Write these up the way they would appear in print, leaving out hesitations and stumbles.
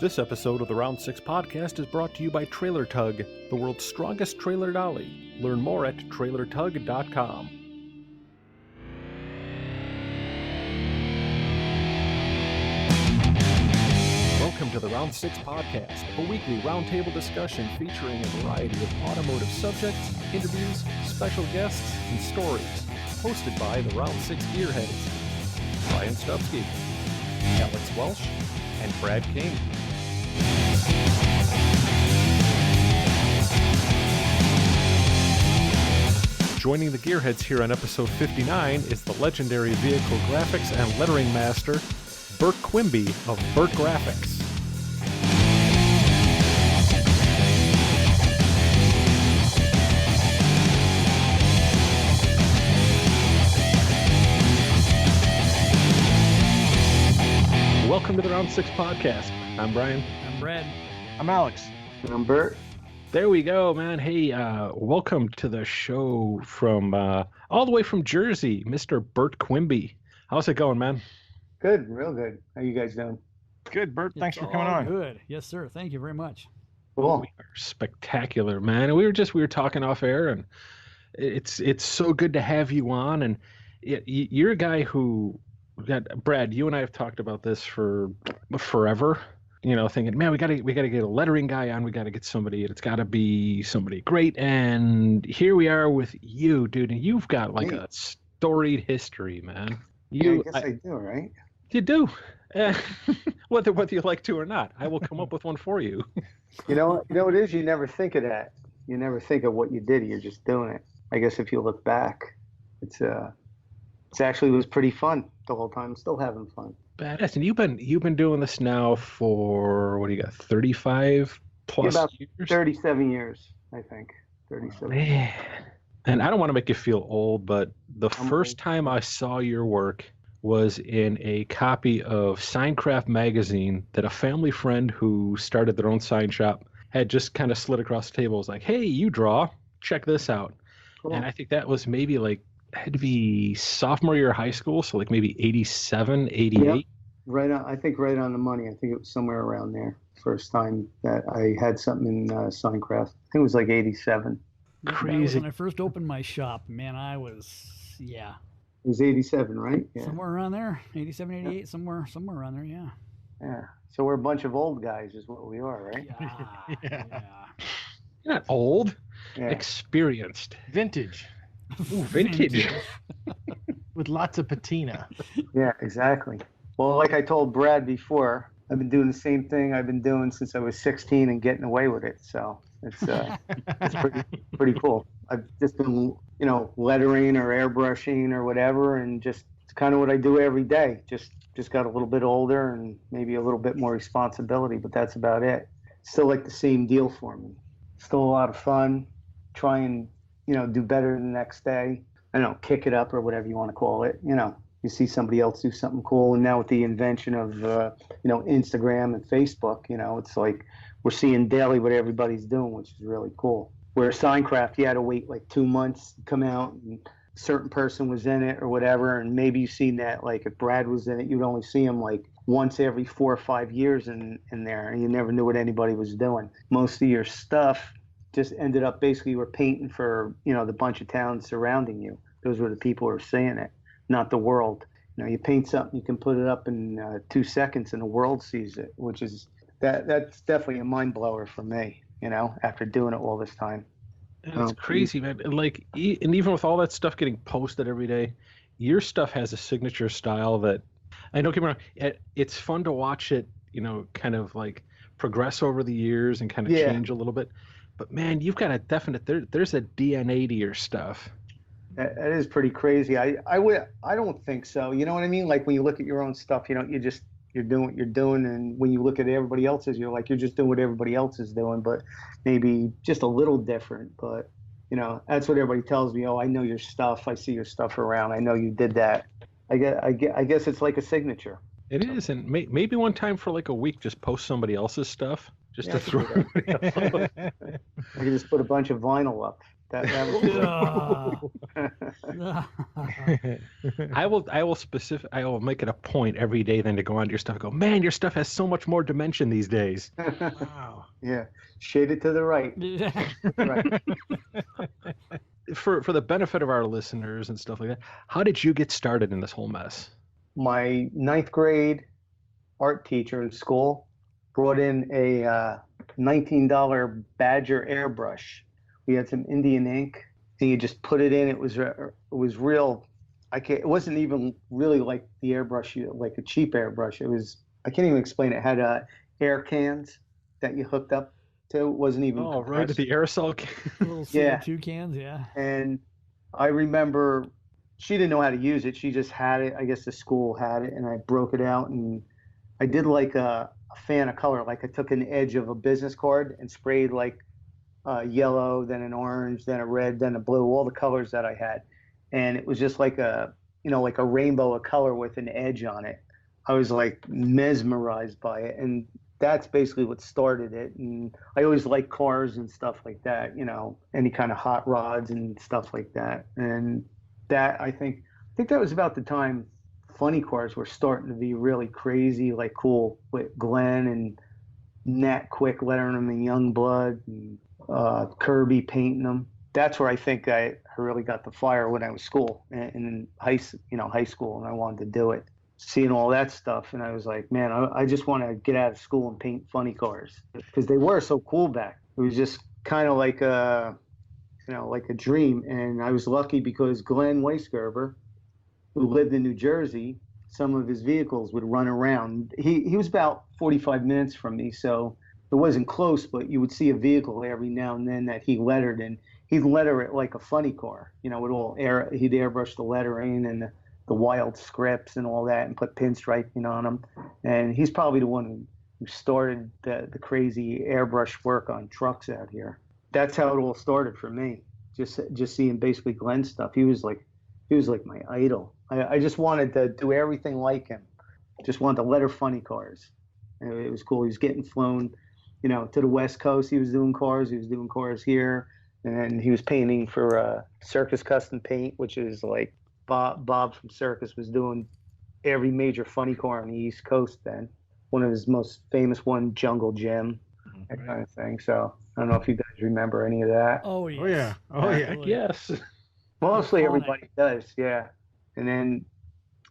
This episode of the Round 6 podcast is brought to you by Trailer Tug, the world's strongest trailer dolly. Learn more at trailertug.com. Welcome to the Round 6 podcast, a weekly roundtable discussion featuring a variety of automotive subjects, interviews, special guests, and stories. Hosted by the Round 6 Gearheads, Brian Stubsky, Alex Welsh, and Brad King. Joining the Gearheads here on episode 59 is the legendary vehicle graphics and lettering master, Bert Quimby of Bert Graphix. Welcome to the Round 6 podcast. I'm Brian. I'm Brad. I'm Alex. And I'm Bert. There we go, man. Hey, welcome to the show from all the way from Jersey, Mr. Bert Quimby. How's it going, man? Good, real good. How you guys doing? Good, Bert. Thanks for coming All on. Good. Yes, sir. Thank you very much. Cool. We are spectacular, man. And we were talking off air, and it's so good to have you on. And you're a guy who, Brad, you and I have talked about this for forever. You know, thinking, man, we gotta get a lettering guy on. We gotta get somebody, and it's gotta be somebody great. And here we are with you, dude. And you've got like a storied history, man. I guess I do, right? You do. Whether you like to or not, I will come up with one for you. You know what it is? You never think of that. You never think of what you did. You're just doing it. I guess if you look back, it's actually was pretty fun the whole time. Still having fun. Badass. And you've been doing this now for, what do you got, 35 plus about years? 37 years, I think. 37. Man. And I don't want to make you feel old, but the first time I saw your work was in a copy of SignCraft Magazine that a family friend who started their own sign shop had just kind of slid across the table. It was like, hey, you draw, check this out. Cool. And I think that was maybe had to be sophomore year of high school, so like maybe 87, 88. Yep. Right on. I think right on the money. I think it was somewhere around there. First time that I had something in SignCraft. I think it was like 87. Crazy. When I first opened my shop, man, I was, It was 87, right? Yeah. somewhere around there, 87, 88, somewhere around there, yeah. Yeah. So we're a bunch of old guys is what we are, right? Yeah. You're not old, Yeah. experienced. Vintage. Ooh, vintage. With lots of patina. Yeah, exactly. Well, like I told Brad before, I've been doing the same thing I've been doing since I was 16 and getting away with it. So it's pretty cool. I've just been, lettering or airbrushing or whatever, and it's kind of what I do every day. Just got a little bit older and maybe a little bit more responsibility, but that's about it. Still like the same deal for me. Still a lot of fun. Try and, do better the next day. I don't know, kick it up or whatever you want to call it. You see somebody else do something cool, and now with the invention of Instagram and Facebook, it's like we're seeing daily what everybody's doing, which is really cool. Where SignCraft, you had to wait like 2 months to come out, and a certain person was in it or whatever, and maybe you've seen that, like if Brad was in it, you'd only see him like once every 4 or 5 years in there, and you never knew what anybody was doing. Most of your stuff just ended up basically you were painting for the bunch of towns surrounding you. Those were the people who were seeing it, not the world. You paint something, you can put it up in 2 seconds, and the world sees it, which is that's definitely a mind blower for me. After doing it all this time. That's crazy, man. And even with all that stuff getting posted every day, your stuff has a signature style that, I don't get me wrong, it's fun to watch it, kind of like progress over the years and kind of change a little bit. But man, you've got a definite, there's a DNA to your stuff. That is pretty crazy. I don't think so. You know what I mean? Like when you look at your own stuff, you're doing what you're doing, and when you look at everybody else's, you're just doing what everybody else is doing, but maybe just a little different. But that's what everybody tells me. Oh, I know your stuff. I see your stuff around. I know you did that. I guess it's like a signature. It is, and maybe one time for like a week, just post somebody else's stuff, just to throw everybody else. I can just put a bunch of vinyl up. That was I will make it a point every day then to go onto your stuff and go, man, your stuff has so much more dimension these days. Wow. Yeah, shaded to the right. Right. For the benefit of our listeners and stuff like that, how did you get started in this whole mess? My ninth grade art teacher in school brought in a $19 Badger airbrush. We had some Indian ink, and you just put it in. It was real. It wasn't even really like the airbrush, like a cheap airbrush. I can't even explain it. It had air cans that you hooked up to. It wasn't even right, the aerosol can. Little CO2 cans, yeah. And I remember she didn't know how to use it. She just had it. I guess the school had it, and I broke it out, and I did like a fan of color. Like I took an edge of a business card and sprayed like yellow, then an orange, then a red, then a blue, all the colors that I had. And it was just like like a rainbow of color with an edge on it. I was like mesmerized by it. And that's basically what started it. And I always liked cars and stuff like that, any kind of hot rods and stuff like that. And that, I think that was about the time funny cars were starting to be really crazy, like cool, with Glenn and Nat Quick lettering them in Youngblood and Kirby painting them. That's where I think I really got the fire when I was in high school, and I wanted to do it. Seeing all that stuff, and I was like, man, I just want to get out of school and paint funny cars because they were so cool back. It was just kind of like a dream. And I was lucky because Glenn Weisgerber, who lived in New Jersey, some of his vehicles would run around. He was about 45 minutes from me, so it wasn't close, but you would see a vehicle every now and then that he lettered, and he'd letter it like a funny car, with all he'd airbrush the lettering and the wild scripts and all that and put pinstriping on them. And he's probably the one who started the crazy airbrush work on trucks out here. That's how it all started for me. Just seeing basically Glenn's stuff. He was like my idol. I just wanted to do everything like him. Just wanted to letter funny cars. And it was cool. He was getting flown, to the West Coast. He was doing cars. He was doing cars here. And he was painting for Circus Custom Paint, which is like Bob from Circus was doing every major funny car on the East Coast then. One of his most famous one, Jungle Jim, that kind of thing. So I don't know if you guys remember any of that. Oh, yes. Oh, yeah. Oh, yeah. Yes. Mostly everybody does, yeah. And then,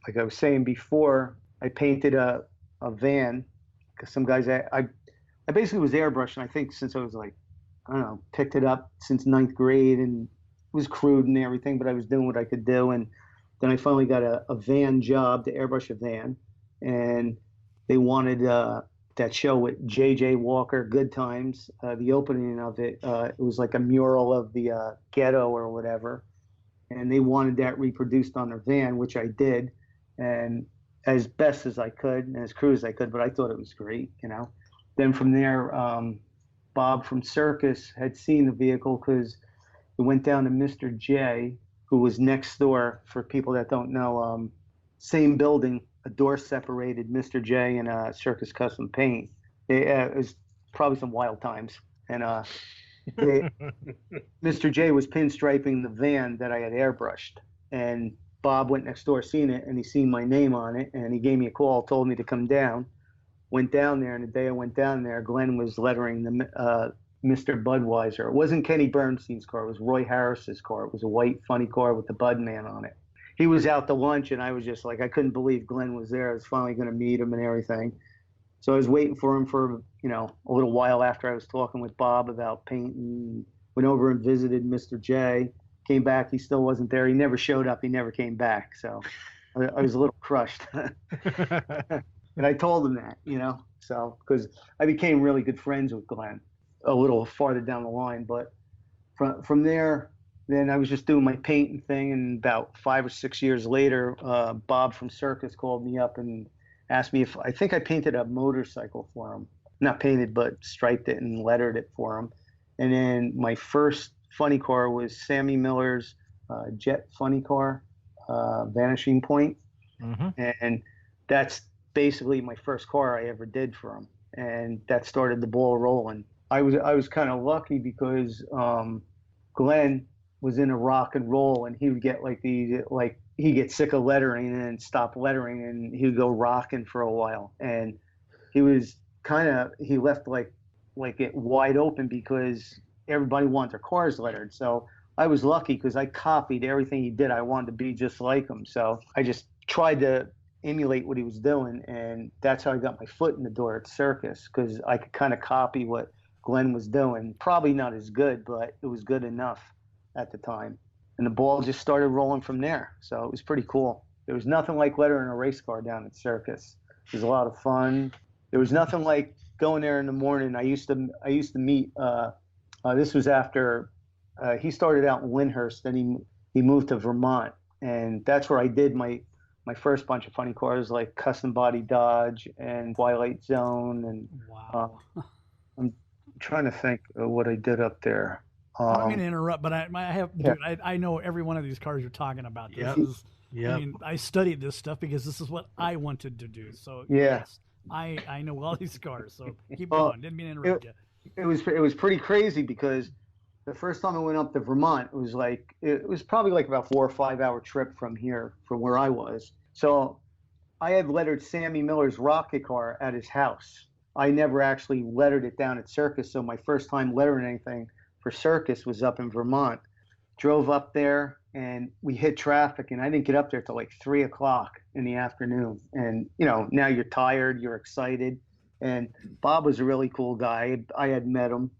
like I was saying before, I painted a van because some guys, I basically was airbrushing, I think, since I was like, I don't know, picked it up since ninth grade, and it was crude and everything, but I was doing what I could do. And then I finally got a van job to airbrush a van, and they wanted that show with J.J. Walker, Good Times, the opening of it. It was like a mural of the ghetto or whatever. And they wanted that reproduced on their van, which I did, and as best as I could and as crude as I could, but I thought it was great, Then from there, Bob from Circus had seen the vehicle because it went down to Mr. J, who was next door. For people that don't know, same building, a door separated Mr. J and Circus Custom Paint. It was probably some wild times. And Mr. J was pinstriping the van that I had airbrushed, and Bob went next door, seen it, and he seen my name on it, and he gave me a call, told me to come down. Went down there, and the day I went down there, Glenn was lettering the Mr. Budweiser. It wasn't Kenny Bernstein's car; it was Roy Harris's car. It was a white, funny car with the Bud man on it. He was out to lunch, and I was just like, I couldn't believe Glenn was there. I was finally going to meet him and everything. So I was waiting for him for, a little while after I was talking with Bob about painting. Went over and visited Mr. J. Came back, he still wasn't there. He never showed up. He never came back. So I was a little crushed. And I told him that, so because I became really good friends with Glenn a little farther down the line. But from there, then I was just doing my painting thing. And about 5 or 6 years later, Bob from Circus called me up and asked me if I think I painted a motorcycle for him. Not painted, but striped it and lettered it for him. And then my first funny car was Sammy Miller's jet funny car, Vanishing Point. Mm-hmm. And that's basically my first car I ever did for him. And that started the ball rolling. I was kind of lucky because Glenn was into rock and roll, and he would get he'd get sick of lettering and then stop lettering, and he would go rocking for a while. And he left it wide open because everybody wanted their cars lettered. So I was lucky because I copied everything he did. I wanted to be just like him. So I just tried to emulate what he was doing, and that's how I got my foot in the door at Circus, because I could kind of copy what Glenn was doing. Probably not as good, but it was good enough at the time. And the ball just started rolling from there. So it was pretty cool. There was nothing like lettering a race car down at Circus. It was a lot of fun. There was nothing like going there in the morning. I used to meet. This was after he started out in Lyndhurst, then he moved to Vermont, and that's where I did my first bunch of funny cars like Custom Body Dodge and Twilight Zone. And wow. I'm trying to think of what I did up there. I don't mean to interrupt, but I know every one of these cars you're talking about. I mean, I studied this stuff because this is what I wanted to do. So yes, I know all these cars. So keep going. Didn't mean to interrupt you. It was pretty crazy because the first time I went up to Vermont, it was probably like about 4 or 5 hour trip from where I was. So I had lettered Sammy Miller's rocket car at his house. I never actually lettered it down at Circus. So my first time lettering anything for Circus was up in Vermont. Drove up there and we hit traffic, and I didn't get up there till like 3 o'clock in the afternoon. And now you're tired, you're excited. And Bob was a really cool guy. I had met him,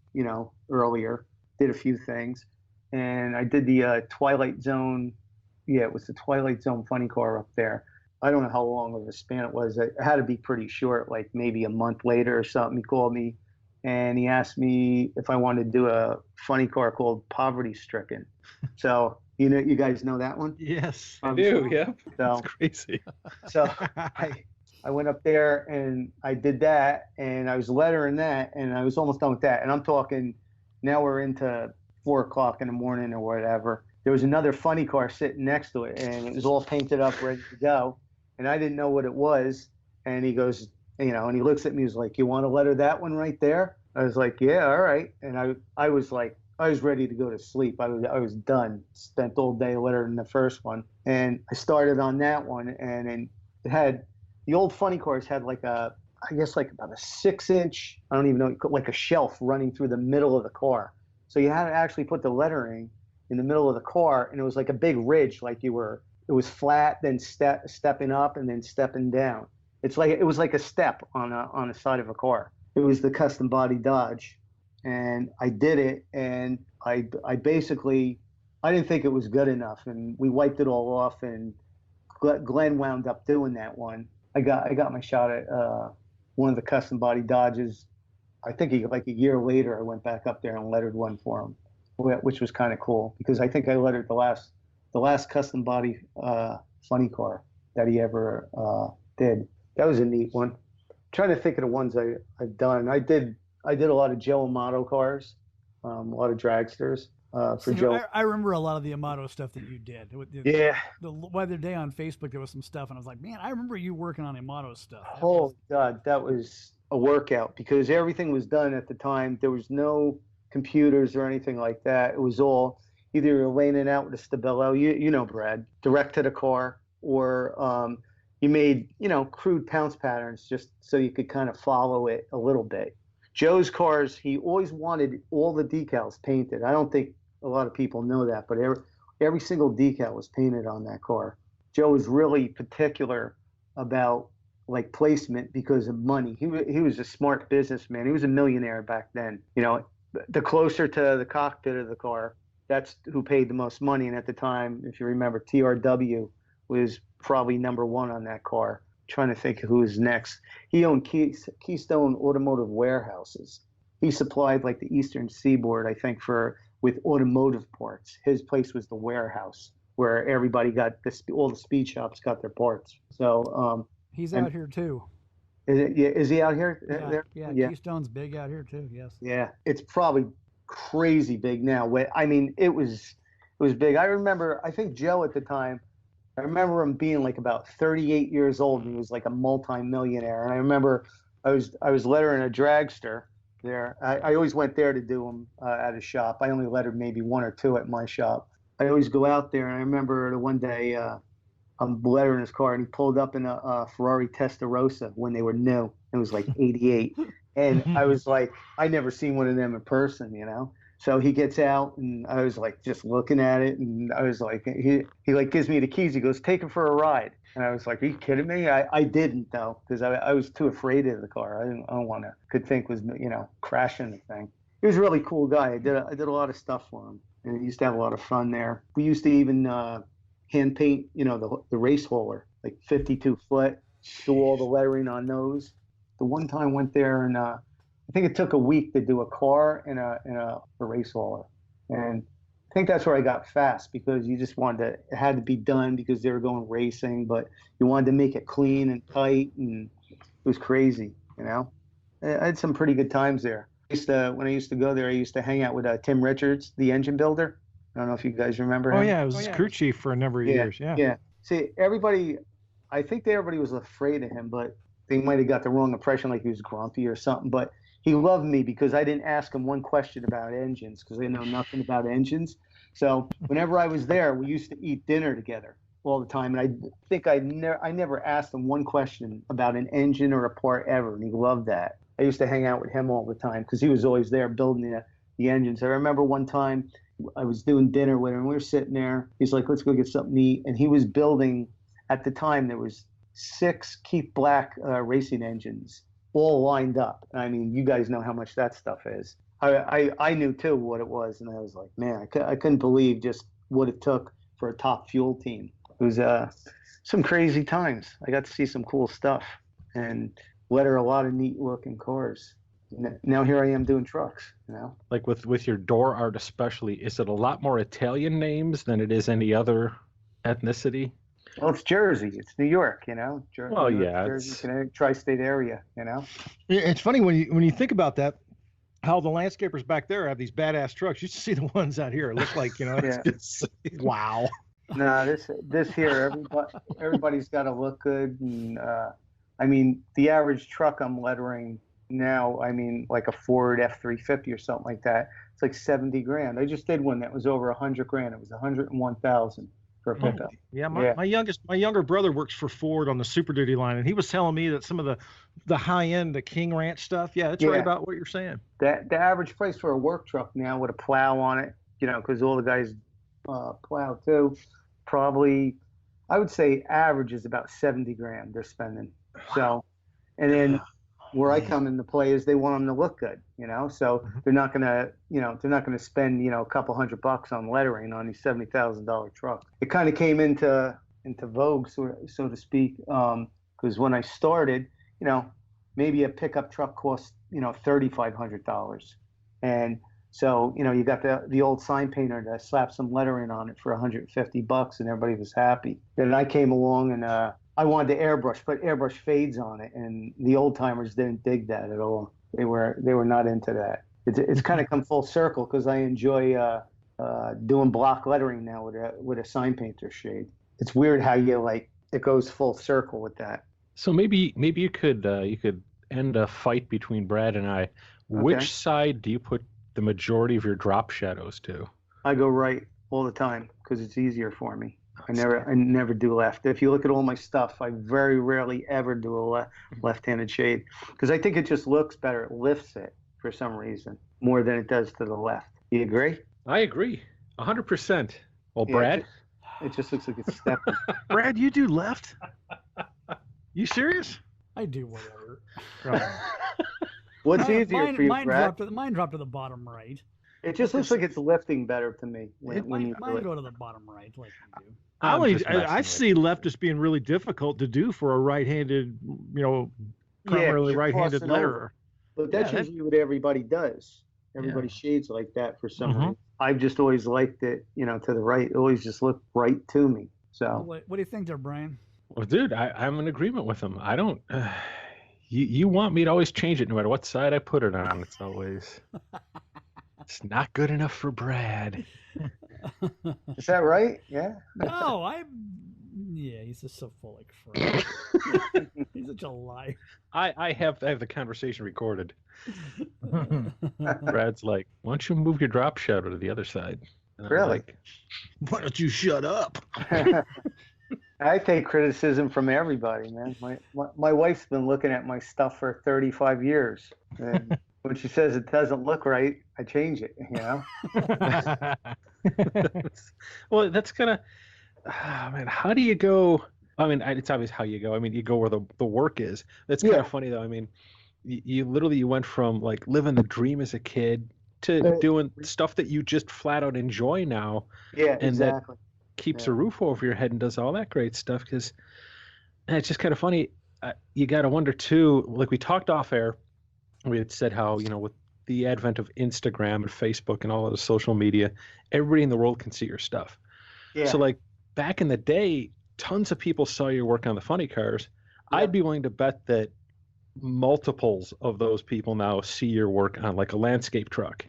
earlier, did a few things. And I did the Twilight Zone. Yeah, it was the Twilight Zone funny car up there. I don't know how long of a span it was. It had to be pretty short, like maybe a month later or something. He called me and he asked me if I wanted to do a funny car called Poverty Stricken. So, you guys know that one? Yes, I do. Yeah. So, that's crazy. So I went up there and I did that, and I was lettering that, and I was almost done with that. And I'm talking, now we're into 4 o'clock in the morning or whatever. There was another funny car sitting next to it, and it was all painted up, ready to go. And I didn't know what it was. And he goes, and he looks at me, he's like, "You want to letter that one right there?" I was like, "Yeah, all right." And I was ready to go to sleep. I was done. Spent all day lettering the first one, and I started on that one, and it had, the old funny cars had about a 6-inch, I don't even know, like a shelf running through the middle of the car. So you had to actually put the lettering in the middle of the car, and it was like a big ridge, it was flat, then stepping up and then stepping down. It was like a step on the side of a car. It was the Custom Body Dodge, and I did it, and I basically, I didn't think it was good enough, and we wiped it all off, and Glenn wound up doing that one. I got my shot at one of the Custom Body Dodges. I think like a year later, I went back up there and lettered one for him, which was kind of cool because I think I lettered the last Custom Body funny car that he ever did. That was a neat one. I'm trying to think of the ones I've done. I did a lot of Joe Amato cars, a lot of dragsters. Joe. I remember a lot of the Amato stuff that you did. Yeah. The other day on Facebook, there was some stuff, and I was like, man, I remember you working on Amato stuff. God, that was a workout because everything was done at the time. There was no computers or anything like that. It was all either you're laying it out with a Stabilo, you know, Brad, direct to the car, or you made, crude pounce patterns just so you could kind of follow it a little bit. Joe's cars, he always wanted all the decals painted. I don't think a lot of people know that, but every single decal was painted on that car. Joe was really particular about placement because of money. He was a smart businessman. He was a millionaire back then. The closer to the cockpit of the car, that's who paid the most money. And at the time, if you remember, TRW was probably number one on that car. Trying to think of who was next. He owned Keystone Automotive Warehouses. He supplied the Eastern Seaboard, I think, with automotive parts. His place was the warehouse where everybody got all the speed shops got their parts. So he's out here too. Is he out here? Yeah, Keystone's big out here too. Yes. Yeah, it's probably crazy big now. I mean, it was big. I remember. I think Joe at the time. I remember him being about 38 years old, and he was a multi-millionaire. And I remember I was lettering a dragster there. I always went there to do them at his shop. I only lettered maybe one or two at my shop. I always go out there, and I remember the one day I'm lettering his car, and he pulled up in a Ferrari Testarossa when they were new. It was like '88, and I was like, I never seen one of them in person, you know. So he gets out, and I was like just looking at it, and I was like, he like gives me the keys. He goes, take it for a ride, and I was like, are you kidding me? I didn't though, because I was too afraid of the car. I don't want to could think was crashing the thing. He was a really cool guy. I did a lot of stuff for him, and he used to have a lot of fun there. We used to even hand paint, the race hauler, like 52 foot, do all the lettering on those. The one time I went there, and I think it took a week to do a car and a race hauler. And I think that's where I got fast, because you just it had to be done because they were going racing, but you wanted to make it clean and tight, and it was crazy, you know. I had some pretty good times there. When I used to go there, I used to hang out with Tim Richards, the engine builder. I don't know if you guys remember him. Oh yeah, it was crew chief for a number of years. Yeah. Yeah. See, I think everybody was afraid of him, but they might have got the wrong impression, like he was grumpy or something. But he loved me because I didn't ask him one question about engines, because I know nothing about engines. So whenever I was there, we used to eat dinner together all the time, and I think I never asked him one question about an engine or a part ever, and he loved that. I used to hang out with him all the time because he was always there building the engines. I remember one time I was doing dinner with him, and we were sitting there. He's like, let's go get something to eat. And he was building, at the time, there was 6 Keith Black racing engines all lined up. And I mean, you guys know how much that stuff is. I knew, too, what it was. And I was like, man, I couldn't believe just what it took for a top fuel team. It was some crazy times. I got to see some cool stuff and letter a lot of neat looking cars. Now here I am doing trucks, you know. Like with your door art especially, is it a lot more Italian names than it is any other ethnicity? Well, it's Jersey, it's New York, you know. Well, yeah, Jersey, tri-state area, you know. It's funny when you think about that, how the landscapers back there have these badass trucks. You should see the ones out here. It looks like, wow. No, this here, everybody's got to look good, and I mean, the average truck I'm lettering now, I mean, like a Ford F-350 or something like that, it's like 70 grand. I just did one that was over 100 grand. It was 101,000 for a pickup. Yeah, my younger brother works for Ford on the Super Duty line, and he was telling me that some of the high end, the King Ranch stuff. Yeah, it's right about what you're saying. The average price for a work truck now with a plow on it, you know, because all the guys plow too, probably, I would say average is about 70 grand they're spending. So, and then where I come into play is they want them to look good, you know. So they're not gonna spend a couple $100 on lettering on these $70,000 trucks. It kind of came into vogue, so to speak, because when I started, maybe a pickup truck cost $3,500, and so you got the old sign painter that slapped some lettering on it for $150, and everybody was happy. Then I came along and I wanted to put airbrush fades on it, and the old timers didn't dig that at all. They were not into that. It's kind of come full circle because I enjoy doing block lettering now with a sign painter shade. It's weird how it goes full circle with that. So maybe you could end a fight between Brad and I. Okay. Which side do you put the majority of your drop shadows to? I go right all the time because it's easier for me. I never do left. If you look at all my stuff, I very rarely ever do a left-handed shade because I think it just looks better. It lifts it for some reason more than it does to the left. You agree? I agree, 100%. Well, Brad, it just looks like it's stepping. Brad, you do left? You serious? I do whatever. What's easier for you, Brad? Mine dropped to the bottom right. It just looks like it's lifting better to me when you go to the bottom right like you do. I see left as being really difficult to do for a right-handed, primarily right-handed letterer. But that's usually what everybody does. Everybody shades like that for some reason. I've just always liked it, to the right. It always just looked right to me. So, what do you think there, Brian? Well, dude, I'm in agreement with him. I don't. You want me to always change it no matter what side I put it on. It's always. It's not good enough for Brad. Is that right? Yeah. No, he's just so full of crap. He's such a liar. I have the conversation recorded. Brad's like, why don't you move your drop shadow to the other side? Really? Like, why don't you shut up? I take criticism from everybody, man. My wife's been looking at my stuff for 35 years. And when she says it doesn't look right, I change it, you know? Well, that's kind of, man, how do you go? I mean, it's obvious how you go. I mean, you go where the work is. That's kind of funny, though. I mean, you literally went from like living the dream as a kid to doing stuff that you just flat out enjoy now. Yeah, and exactly. That keeps a roof over your head and does all that great stuff. Because it's just kind of funny. You got to wonder too, like we talked off air, we had said how, you know, with the advent of Instagram and Facebook and all of the social media, everybody in the world can see your stuff. Yeah. So like back in the day, tons of people saw your work on the funny cars. Yep. I'd be willing to bet that multiples of those people now see your work on like a landscape truck.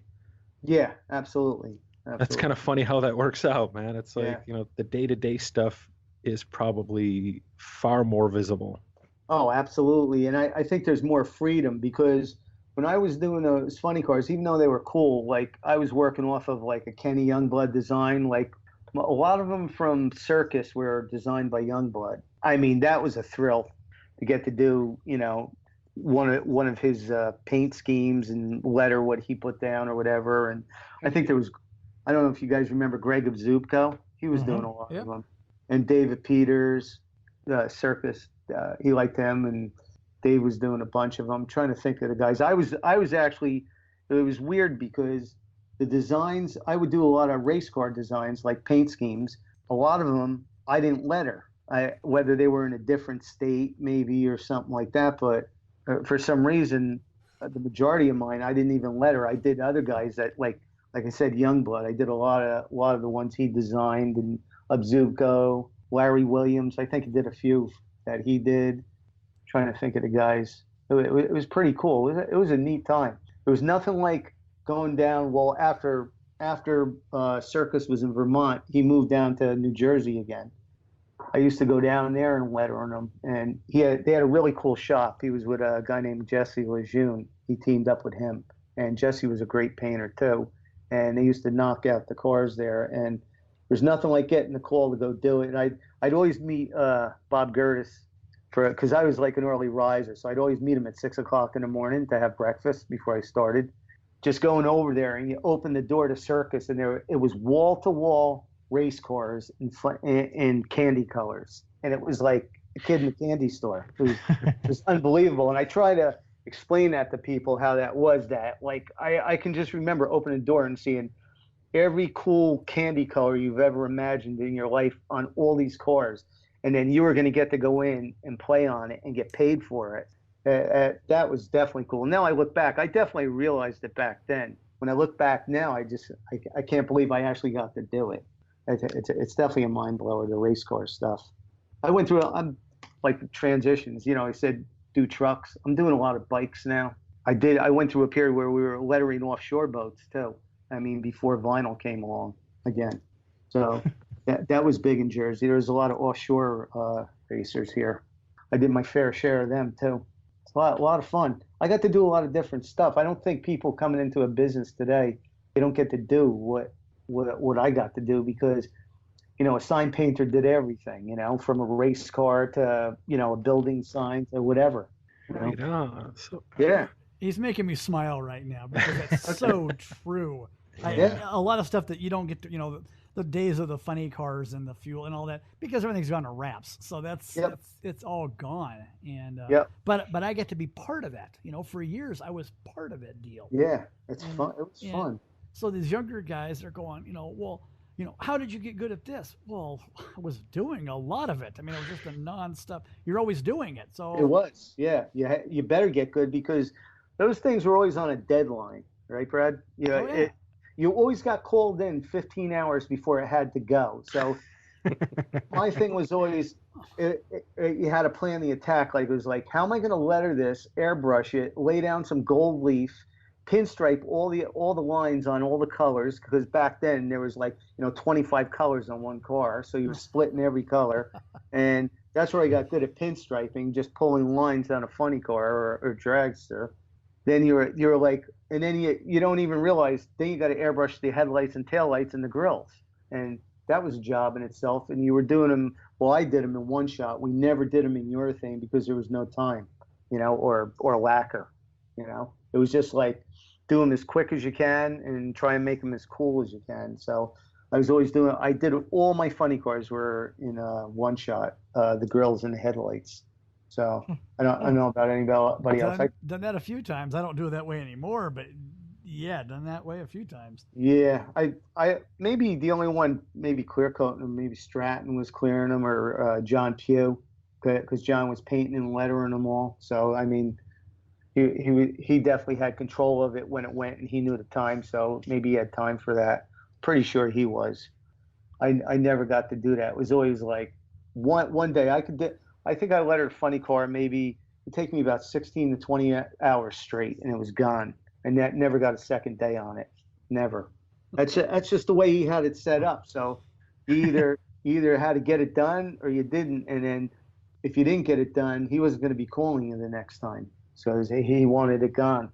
Yeah, absolutely. That's kind of funny how that works out, man. It's like, you know, the day-to-day stuff is probably far more visible. Oh, absolutely. And I think there's more freedom because when I was doing those funny cars, even though they were cool, like I was working off of like a Kenny Youngblood design, like a lot of them from Circus were designed by Youngblood. I mean, that was a thrill to get to do, you know, one of his paint schemes and letter what he put down or whatever. And I think there was, I don't know if you guys remember Greg of Zupko. He was doing a lot of them. And David Peters, Circus, he liked him, and Dave was doing a bunch of them. I'm trying to think of the guys. I was actually, it was weird because the designs, I would do a lot of race car designs, like paint schemes. A lot of them I didn't letter, whether they were in a different state maybe or something like that. But for some reason, the majority of mine I didn't even letter. I did other guys that like I said, Youngblood. I did a lot of the ones he designed, and Abzuko, Larry Williams. I think he did a few that he did. Trying to think of the guys. It was pretty cool. It was a neat time. It was nothing like going down. Well, after Circus was in Vermont, he moved down to New Jersey again. I used to go down there and letter on him, and they had a really cool shop. He was with a guy named Jesse Lejeune. He teamed up with him, and Jesse was a great painter too. And they used to knock out the cars there, and there's nothing like getting the call to go do it. And I'd always meet Bob Gertis because I was like an early riser, so I'd always meet him at 6 o'clock in the morning to have breakfast before I started. Just going over there, and you open the door to Circus, and it was wall to wall race cars in candy colors, and it was like a kid in a candy store. It was unbelievable, and I try to explain that to people how that was. That like I can just remember opening the door and seeing every cool candy color you've ever imagined in your life on all these cars, and then you were going to get to go in and play on it and get paid for it. That was definitely cool. Now I look back, I definitely realized it back then. When I look back now, I can't believe I actually got to do it. It's definitely a mind blower, the race car stuff. I went through I'm like transitions. You know, I said do trucks. I'm doing a lot of bikes now. I went through a period where we were lettering offshore boats too. I mean, before vinyl came along again. So that was big in Jersey. There was a lot of offshore racers here. I did my fair share of them too. It's a lot of fun. I got to do a lot of different stuff. I don't think people coming into a business today, they don't get to do what I got to do because, you know, a sign painter did everything, you know, from a race car to, you know, a building sign to whatever. Right on. Yeah. He's making me smile right now because that's so true. A lot of stuff that you don't get to, you know, the days of the funny cars and the fuel and all that, because everything's gone to wraps. So it's all gone. And but I get to be part of that. You know, for years I was part of that deal. Yeah, it's fun. It was fun. So these younger guys are going, you know, well, you know, how did you get good at this? Well, I was doing a lot of it. I mean, it was just a nonstop. You're always doing it. So it was, yeah. You better get good because those things were always on a deadline, right, Brad? You always got called in 15 hours before it had to go. So my thing was always, you had to plan the attack. Like it was like, how am I going to letter this, airbrush it, lay down some gold leaf, pinstripe all the lines on all the colors, because back then there was like, you know, 25 colors on one car, so you were splitting every color, and that's where I got good at pinstriping, just pulling lines down a funny car or dragster. then you're like, and then you don't even realize, then you got to airbrush the headlights and taillights and the grills. And that was a job in itself. And you were doing them, well, I did them in one shot. We never did them in urethane because there was no time, or lacquer, It was just like do them as quick as you can and try and make them as cool as you can. So I was always I did all my funny cars were in one shot, the grills and the headlights. So I don't know about anybody else. I've done that a few times. I don't do it that way anymore, but yeah, done that way a few times. Yeah, I maybe the only one, maybe clear coating them, maybe Stratton was clearing them, or John Pugh, because John was painting and lettering them all. So I mean, he definitely had control of it when it went, and he knew the time, so maybe he had time for that. Pretty sure he was. I never got to do that. It was always like one day I could do. I think I lettered a funny car, maybe it take me about 16 to 20 hours straight, and it was gone. And that never got a second day on it. Never. That's just the way he had it set up. So you either had to get it done or you didn't. And then if you didn't get it done, he wasn't going to be calling you the next time. So he wanted it gone.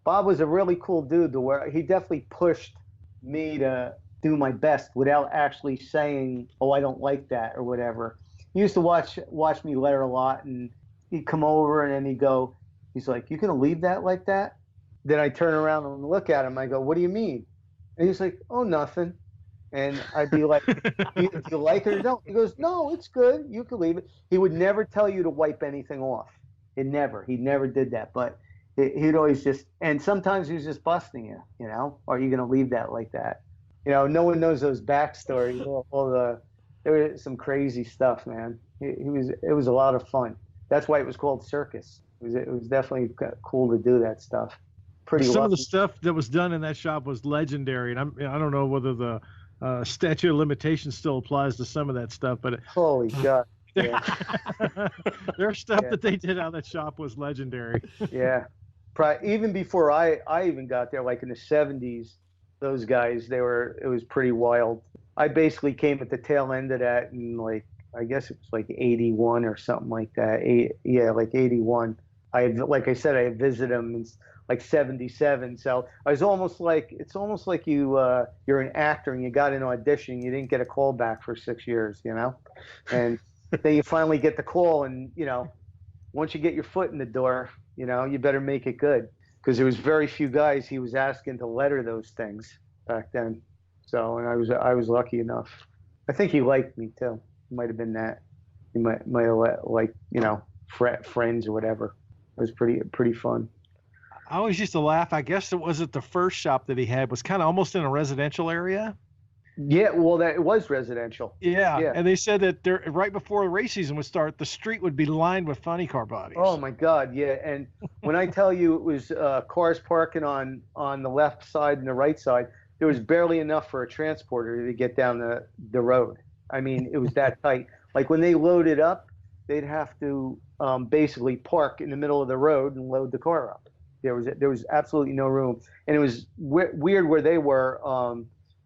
Bob was a really cool dude to where he definitely pushed me to do my best without actually saying, oh, I don't like that or whatever. He used to watch me letter a lot, and he'd come over and then he's like, you gonna leave that like that? Then I turn around and look at him. I go, what do you mean? And he's like, oh, nothing. And I'd be like, do you like it or don't? He goes, no, it's good. You can leave it. He would never tell you to wipe anything off. He never did that. But he'd always and sometimes he was just busting you, Are you going to leave that like that? No one knows those backstories. There was some crazy stuff, man. It was a lot of fun. That's why it was called Circus. It was definitely cool to do that stuff. Some of the stuff that was done in that shop was legendary, and I don't know whether the statute of limitations still applies to some of that stuff, but holy God, yeah. Their stuff that they did out of that shop was legendary. Yeah, even before I even got there, like in the 70s, those guys it was pretty wild. I basically came at the tail end of that, and I guess it was like 81 or something like that. Like 81. Like I said, I visited them in like 77. So I was it's almost like you're an actor and you got an audition, you didn't get a call back for 6 years, and then you finally get the call, and once you get your foot in the door, you better make it good, because there was very few guys he was asking to letter those things back then. So, and I was lucky enough. I think he liked me too. It might have been that. He might have friends or whatever. It was pretty fun. I always used to laugh. I guess the first shop that he had was kind of almost in a residential area. Yeah, well, it was residential. Yeah, and they said that right before the race season would start, the street would be lined with funny car bodies. Oh my God, yeah. And when I tell you it was cars parking on the left side and the right side, there was barely enough for a transporter to get down the road. I mean, it was that tight. Like when they loaded up, they'd have to basically park in the middle of the road and load the car up. There was absolutely no room, and it was weird where they were,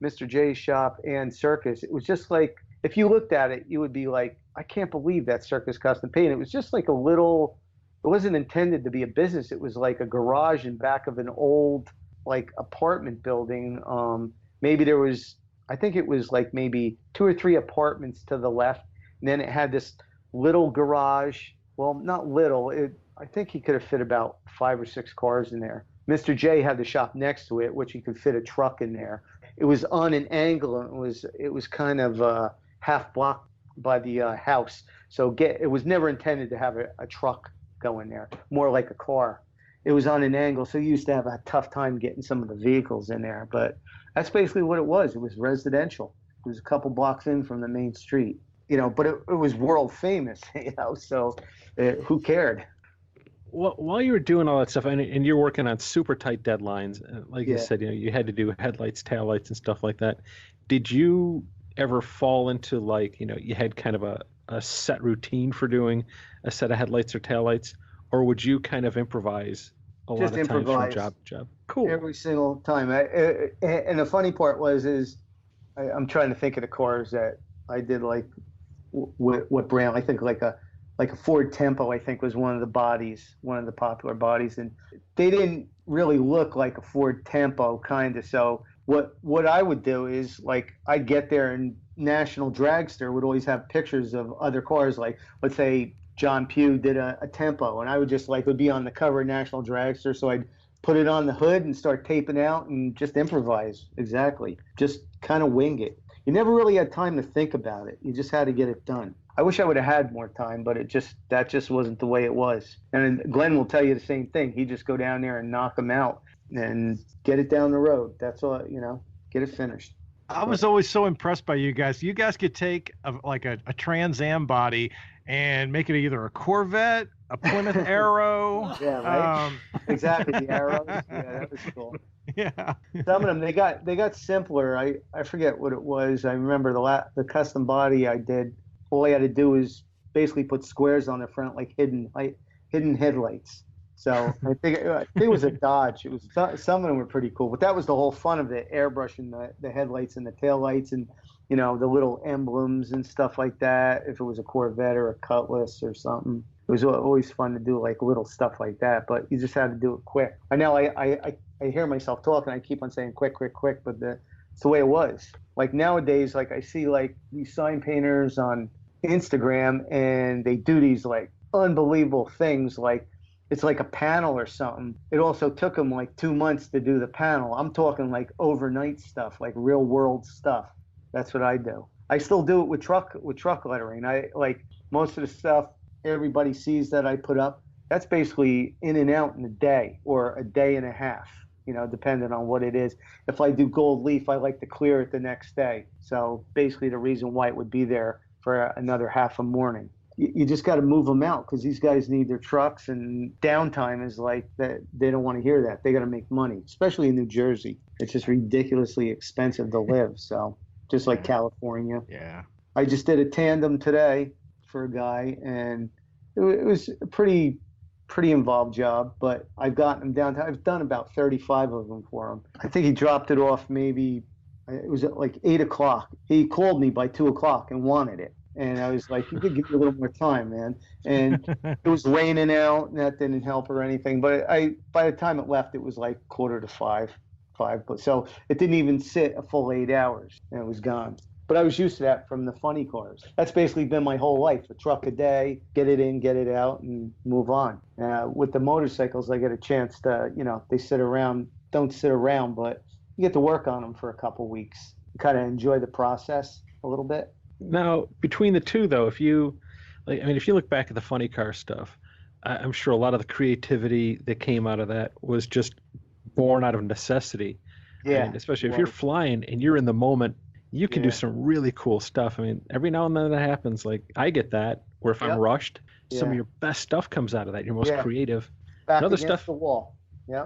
Mr. J's shop and Circus. It was just like, if you looked at it, you would be like, I can't believe that Circus Custom Paint. It was just like it wasn't intended to be a business. It was like a garage in back of an old apartment building. Maybe there was, I think it was like maybe 2 or 3 apartments to the left, and then it had this little garage. Well, not little. I think he could have fit about 5 or 6 cars in there. Mr. J had the shop next to it, which he could fit a truck in there. It was on an angle, and it was kind of half blocked by the house. So it was never intended to have a truck go in there, more like a car. It was on an angle, so you used to have a tough time getting some of the vehicles in there. But that's basically what it was. It was residential. It was a couple blocks in from the main street, but it was world famous, so who cared? Well, while you were doing all that stuff, and you're working on super tight deadlines, like you said, you had to do headlights, taillights, and stuff like that. Did you ever fall into you had kind of a set routine for doing a set of headlights or taillights, or would you kind of improvise a lot of times from job to job? Cool. Every single time. And the funny part I'm trying to think of the cars that I did, what brand. I think like a like a Ford Tempo, I think was one of the popular bodies, and they didn't really look like a Ford Tempo kind of. So what I would do is, like, I'd get there, and National Dragster would always have pictures of other cars, like let's say John Pugh did a Tempo, and I would just would be on the cover of National Dragster, so I'd put it on the hood and start taping out and just improvise. Exactly. Just kind of wing it. You never really had time to think about it. You just had to get it done. I wish I would have had more time, but that just wasn't the way it was. And Glenn will tell you the same thing. He'd just go down there and knock them out and get it down the road. That's all, get it finished. I was always so impressed by you guys. You guys could take a Trans Am body and make it either a Corvette, a Plymouth Arrow. Yeah, right. Exactly, the Arrows. Yeah, that was cool. Yeah. Some of them they got simpler. I forget what it was. I remember the custom body I did. All I had to do was basically put squares on the front, like hidden headlights. So I think it was a Dodge. It was some of them were pretty cool, but that was the whole fun of it: airbrushing the headlights and the taillights, and the little emblems and stuff like that. If it was a Corvette or a Cutlass or something, it was always fun to do like little stuff like that. But you just had to do it quick. I know I hear myself talking. I keep on saying quick, but it's the way it was. Like nowadays, like I see like these sign painters on Instagram, and they do these like unbelievable things, like it's like a panel or something. It also took them like 2 months to do the panel. I'm talking like overnight stuff, like real world stuff. That's what I do. I still do it with truck lettering. I like most of the stuff everybody sees that I put up. That's basically in and out in a day or a day and a half, depending on what it is. If I do gold leaf, I like to clear it the next day. So basically the reason why it would be there for another half a morning. You just got to move them out because these guys need their trucks, and downtime is like that. They don't want to hear that. They got to make money, especially in New Jersey. It's just ridiculously expensive to live. So just like California. Yeah. I just did a tandem today for a guy, and it was a pretty involved job, but I've gotten him down. I've done about 35 of them for him. I think he dropped it off maybe, it was at like 8 o'clock. He called me by 2 o'clock and wanted it. And I was like, you could give me a little more time, man. And it was raining out, and that didn't help or anything. But by the time it left, it was like 4:45. But so it didn't even sit a full 8 hours, and it was gone. But I was used to that from the funny cars. That's basically been my whole life: a truck a day, get it in, get it out, and move on. With the motorcycles, I get a chance to, don't sit around, but you get to work on them for a couple weeks. You kind of enjoy the process a little bit. Now, between the two, though, if you look back at the funny car stuff, I'm sure a lot of the creativity that came out of that was just born out of necessity. Yeah. And especially if you're flying and you're in the moment, you can do some really cool stuff. I mean, every now and then that happens. Like, I get that, where if I'm rushed, some of your best stuff comes out of that. Your most creative. Back against the wall. Yeah,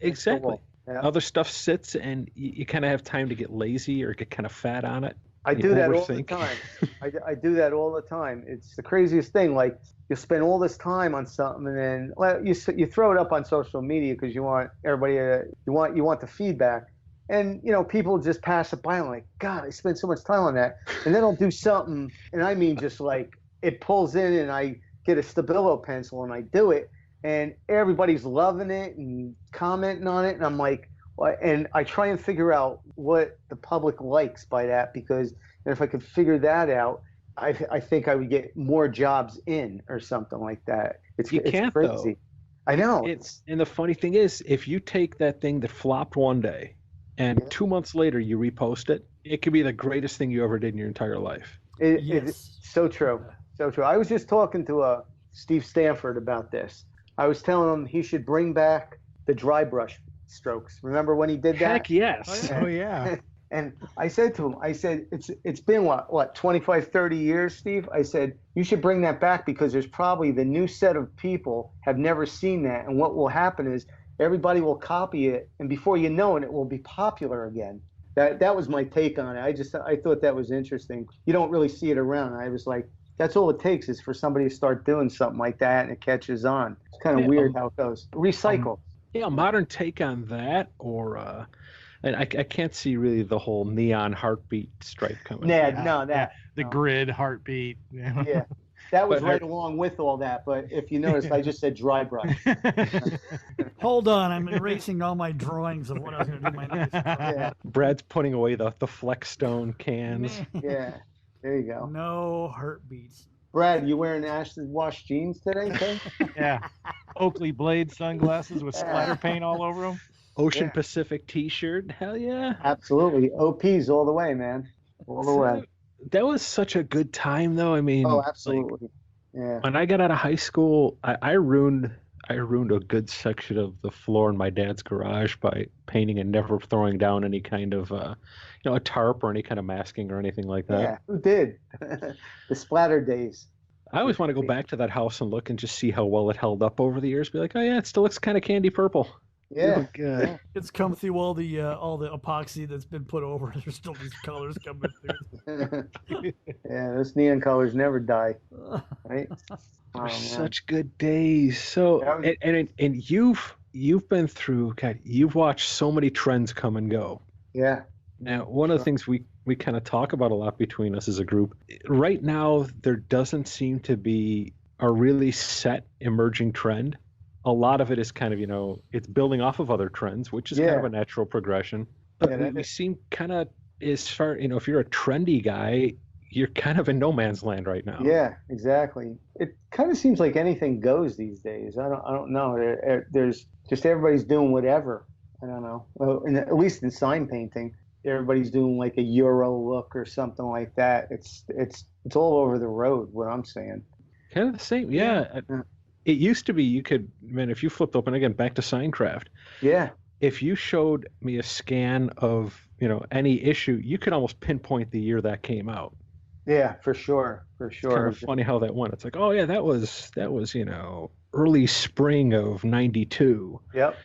exactly. Yeah. Other stuff sits, and you kind of have time to get lazy or get kind of fat on it. I do that all the time. I do that all the time. It's the craziest thing. Like, you spend all this time on something, and then you throw it up on social media because you want everybody you want the feedback, and people just pass it by and like, God, I spent so much time on that, and then I'll do something, and I mean just like it pulls in, and I get a Stabilo pencil and I do it, and everybody's loving it and commenting on it, and I'm like. And I try and figure out what the public likes by that, because if I could figure that out, I think I would get more jobs in or something like that. It's crazy. Though. I know. And the funny thing is, if you take that thing that flopped one day and 2 months later you repost it, it could be the greatest thing you ever did in your entire life. It's so true. So true. I was just talking to Steve Stanford about this. I was telling him he should bring back the dry brush strokes. Remember when he did that? Heck yes. Oh yeah. And I said to him, it's been what 25, 30 years, Steve? I said, you should bring that back, because there's probably the new set of people have never seen that. And what will happen is everybody will copy it, and before you know it, it will be popular again. That was my take on it. I thought that was interesting. You don't really see it around. I was like, that's all it takes is for somebody to start doing something like that, and it catches on. It's kind of weird how it goes. Recycle. Yeah, a modern take on that, or and I can't see really the whole neon heartbeat stripe coming. The grid heartbeat. Yeah. that was right along with all that. But if you notice, I just said dry brush. Hold on, I'm erasing all my drawings of what I was going to do my next. Yeah. Brad's putting away the Flexstone cans. Yeah, there you go. No heartbeats. Brad, you wearing acid wash jeans today, Tim? Yeah. Oakley Blade sunglasses with splatter paint all over them. Ocean Pacific T-shirt. Hell yeah. Absolutely. OPs all the way, man. All the way. That was such a good time, though. I mean, oh, absolutely. Yeah. When I got out of high school, I ruined a good section of the floor in my dad's garage by painting and never throwing down any kind of, a tarp or any kind of masking or anything like that. Yeah, who did? The splatter days. I always want to go back to that house and look and just see how well it held up over the years. Be like, oh yeah, it still looks kind of candy purple. Yeah, good. It's come through all the epoxy that's been put over. There's still these colors coming through. Yeah, those neon colors never die, right? Such good days. So, and you've been through. God, you've watched so many trends come and go. Yeah. Now, one of the things we kind of talk about a lot between us as a group right now, there doesn't seem to be a really set emerging trend. A lot of it is kind of, it's building off of other trends, which is kind of a natural progression. But we seem kind of, as far, if you're a trendy guy, you're kind of in no man's land right now. Yeah, exactly. It kind of seems like anything goes these days. I don't know. There's just everybody's doing whatever. I don't know. Well, at least in sign painting, everybody's doing like a Euro look or something like that. It's all over the road. What I'm saying. Kind of the same. Yeah. It used to be if you flipped open again back to SignCraft. Yeah. If you showed me a scan of, any issue, you could almost pinpoint the year that came out. Yeah, for sure. For sure. It's kind of funny how that went. It's like, oh yeah, that was, early spring of 92. Yep.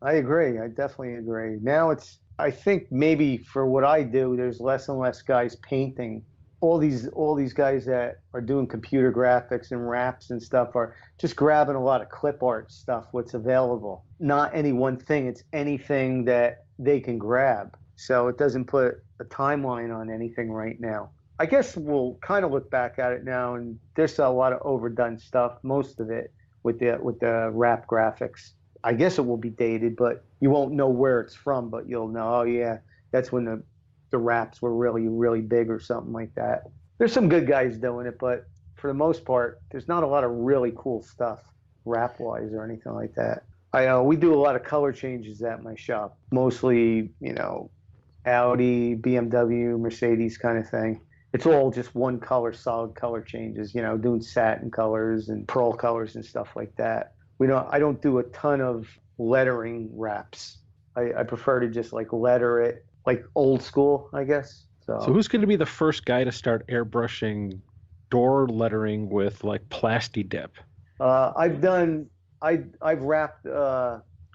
I agree. I definitely agree. Now I think maybe for what I do, there's less and less guys painting. All these guys that are doing computer graphics and wraps and stuff are just grabbing a lot of clip art stuff, what's available. Not any one thing. It's anything that they can grab. So it doesn't put a timeline on anything right now. I guess we'll kind of look back at it now, and there's a lot of overdone stuff, most of it, with the wrap graphics. I guess it will be dated, but you won't know where it's from, but you'll know, oh yeah, that's when the wraps were really, really big or something like that. There's some good guys doing it, but for the most part, there's not a lot of really cool stuff wrap-wise or anything like that. We do a lot of color changes at my shop, mostly, Audi, BMW, Mercedes kind of thing. It's all just one color, solid color changes, doing satin colors and pearl colors and stuff like that. I don't do a ton of lettering wraps. I prefer to just like letter it, like old school, I guess. So who's going to be the first guy to start airbrushing door lettering with like Plasti Dip? I've wrapped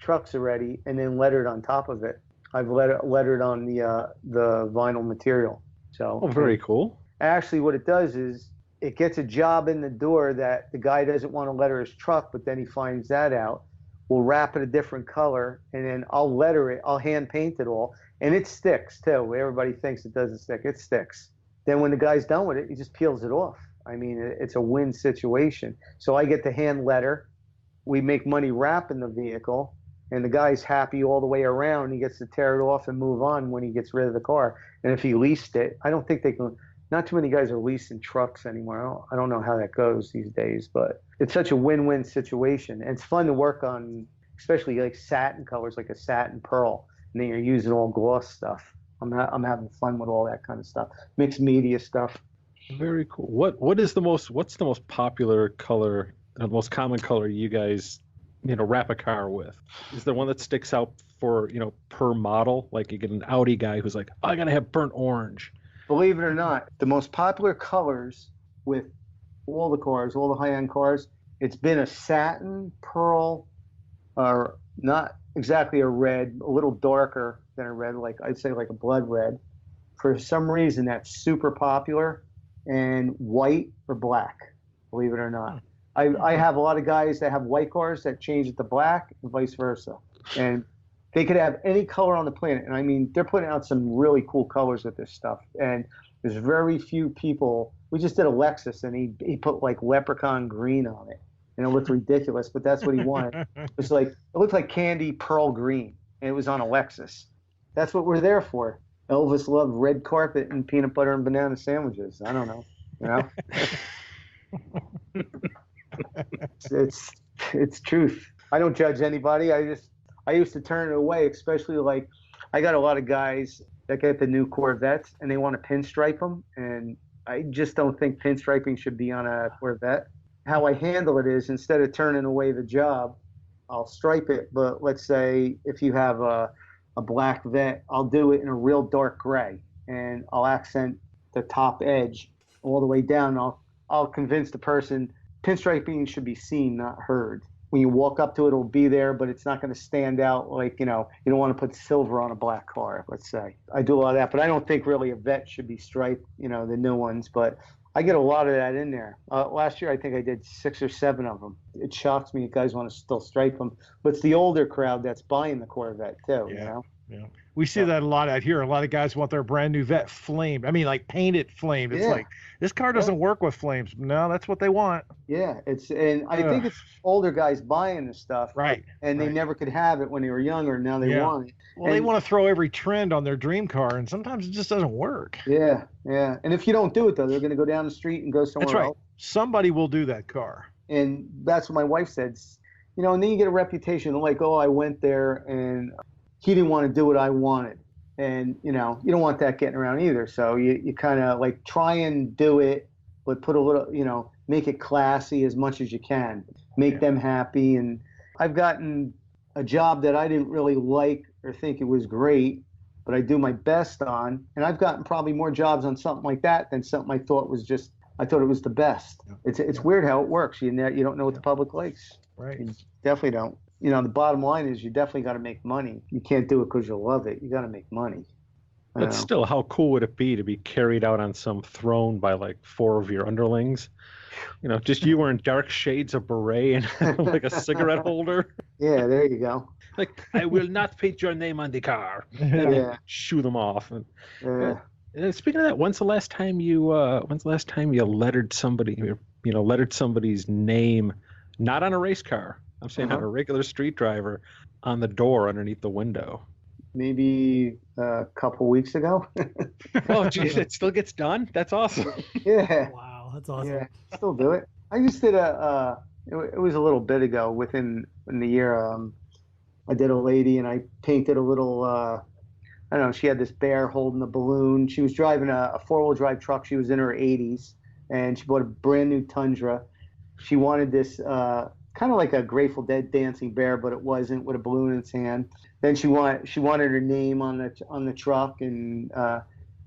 trucks already and then lettered on top of it. I've lettered on the vinyl material. So very cool. Actually, what it does is it gets a job in the door that the guy doesn't want to letter his truck, but then he finds that out. We'll wrap it a different color, and then I'll letter it. I'll hand paint it all, and it sticks too. Everybody thinks it doesn't stick. It sticks. Then when the guy's done with it, he just peels it off. I mean, it's a win situation. So I get to hand letter. We make money wrapping the vehicle, and the guy's happy all the way around. He gets to tear it off and move on when he gets rid of the car. And if he leased it, I don't think they can. Not too many guys are leasing trucks anymore. I don't know how that goes these days, but it's such a win-win situation. And it's fun to work on, especially like satin colors, like a satin pearl. And then you're using all gloss stuff. I'm having fun with all that kind of stuff. Mixed media stuff. Very cool. What's the most popular color, the most common color you guys, wrap a car with? Is there one that sticks out for, per model? Like you get an Audi guy who's like, oh, I gotta have burnt orange. Believe it or not, the most popular colors with all the cars, all the high-end cars, it's been a satin, pearl, or not exactly a red, a little darker than a red, like I'd say like a blood red. For some reason, that's super popular, and white or black, believe it or not. I have a lot of guys that have white cars that change it to black and vice versa. And they could have any color on the planet. And I mean, they're putting out some really cool colors with this stuff. And there's very few people we just did a Lexus, and he put like leprechaun green on it, and it looked ridiculous, but that's what he wanted. It looked like candy pearl green, and it was on a Lexus. That's what we're there for. Elvis loved red carpet and peanut butter and banana sandwiches. I don't know, it's truth. I don't judge anybody. I used to turn it away, especially like I got a lot of guys that get the new Corvettes and they want to pinstripe them, and I just don't think pinstriping should be on a Corvette. How I handle it is, instead of turning away the job, I'll stripe it. But let's say if you have a black vet, I'll do it in a real dark gray, and I'll accent the top edge all the way down. I'll convince the person pinstriping should be seen, not heard. When you walk up to it, it'll be there, but it's not going to stand out like, you don't want to put silver on a black car, let's say. I do a lot of that, but I don't think really a vet should be striped, the new ones. But I get a lot of that in there. Last year, I think I did 6 or 7 of them. It shocks me if guys want to still stripe them. But it's the older crowd that's buying the Corvette, too, Yeah. We see that a lot out here. A lot of guys want their brand new vet flamed. I mean, like painted flamed. It's like, this car doesn't work with flames. No, that's what they want. Yeah, and I think it's older guys buying the stuff. Right. And they never could have it when they were younger. Now they want it. Well, they want to throw every trend on their dream car, and sometimes it just doesn't work. Yeah. And if you don't do it, though, they're going to go down the street and go somewhere else. Somebody will do that car. And that's what my wife said. And then you get a reputation like, oh, I went there and he didn't want to do what I wanted. And, you don't want that getting around either. So you kind of like try and do it, but put a little, make it classy as much as you can. Make them happy. And I've gotten a job that I didn't really like or think it was great, but I do my best on. And I've gotten probably more jobs on something like that than something I thought it was the best. It's weird how it works. You don't know what the public likes. Right. You definitely don't. The bottom line is you definitely got to make money. You can't do it because you love it. You got to make money. But still, how cool would it be to be carried out on some throne by like 4 of your underlings? Just you wearing dark shades of beret and like a cigarette holder. Yeah, there you go. Like, I will not paint your name on the car. Shoo them off. And speaking of that, when's the last time you lettered somebody, lettered somebody's name, not on a race car? I'm saying on a regular street driver, on the door underneath the window. Maybe a couple weeks ago. Oh, geez, it still gets done? That's awesome. Yeah. Wow, that's awesome. Yeah, still do it. I just did it was a little bit ago, within the year. I did a lady and I painted a little, I don't know, she had this bear holding a balloon. She was driving a 4-wheel drive truck. She was in her 80s, and she bought a brand new Tundra. She wanted this kind of like a Grateful Dead dancing bear, but it wasn't, with a balloon in its hand. Then she wanted her name on the truck, and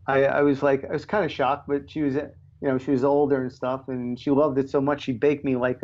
I was kind of shocked, but she was she was older and stuff, and she loved it so much she baked me like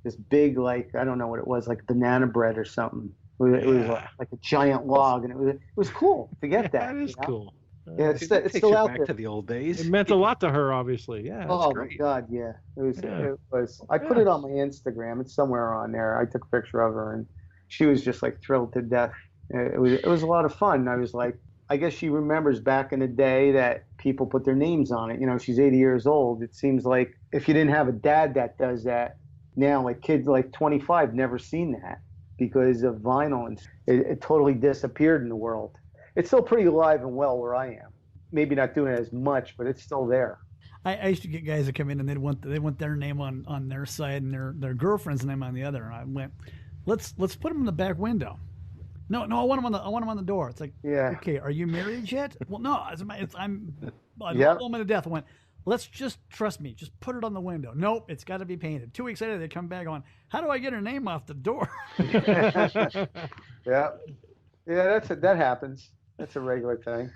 this big, like, I don't know what it was, like banana bread or something. It was like a giant log, and it was cool to get that. That is cool. Yeah, it's still out back there. To the old days. It meant a lot to her, obviously. Yeah. Oh great. my God, yeah. It was. I put it on my Instagram. It's somewhere on there. I took a picture of her, and she was just like thrilled to death. It was a lot of fun. I was like, I guess she remembers back in the day that people put their names on it. She's 80 years old. It seems like if you didn't have a dad that does that, now like kids like 25 never seen that because of vinyl, and it totally disappeared in the world. It's still pretty alive and well where I am. Maybe not doing it as much, but it's still there. I used to get guys that come in and they want their name on their side and their girlfriend's name on the other. And I went, let's put them in the back window. No, I want them on the door. It's like, okay, are you married yet? Well, no, I'm woman to death. I went, let's just trust me. Just put it on the window. Nope, it's got to be painted. 2 weeks later, they come back on, how do I get her name off the door? Yeah, that happens. That's a regular thing.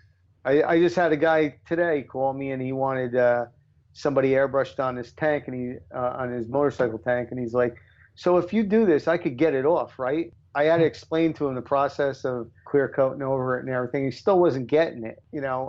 I just had a guy today call me, and he wanted somebody airbrushed on his tank, and on his motorcycle tank, and he's like, so if you do this, I could get it off, right? I had to explain to him the process of clear coating over it and everything. He still wasn't getting it.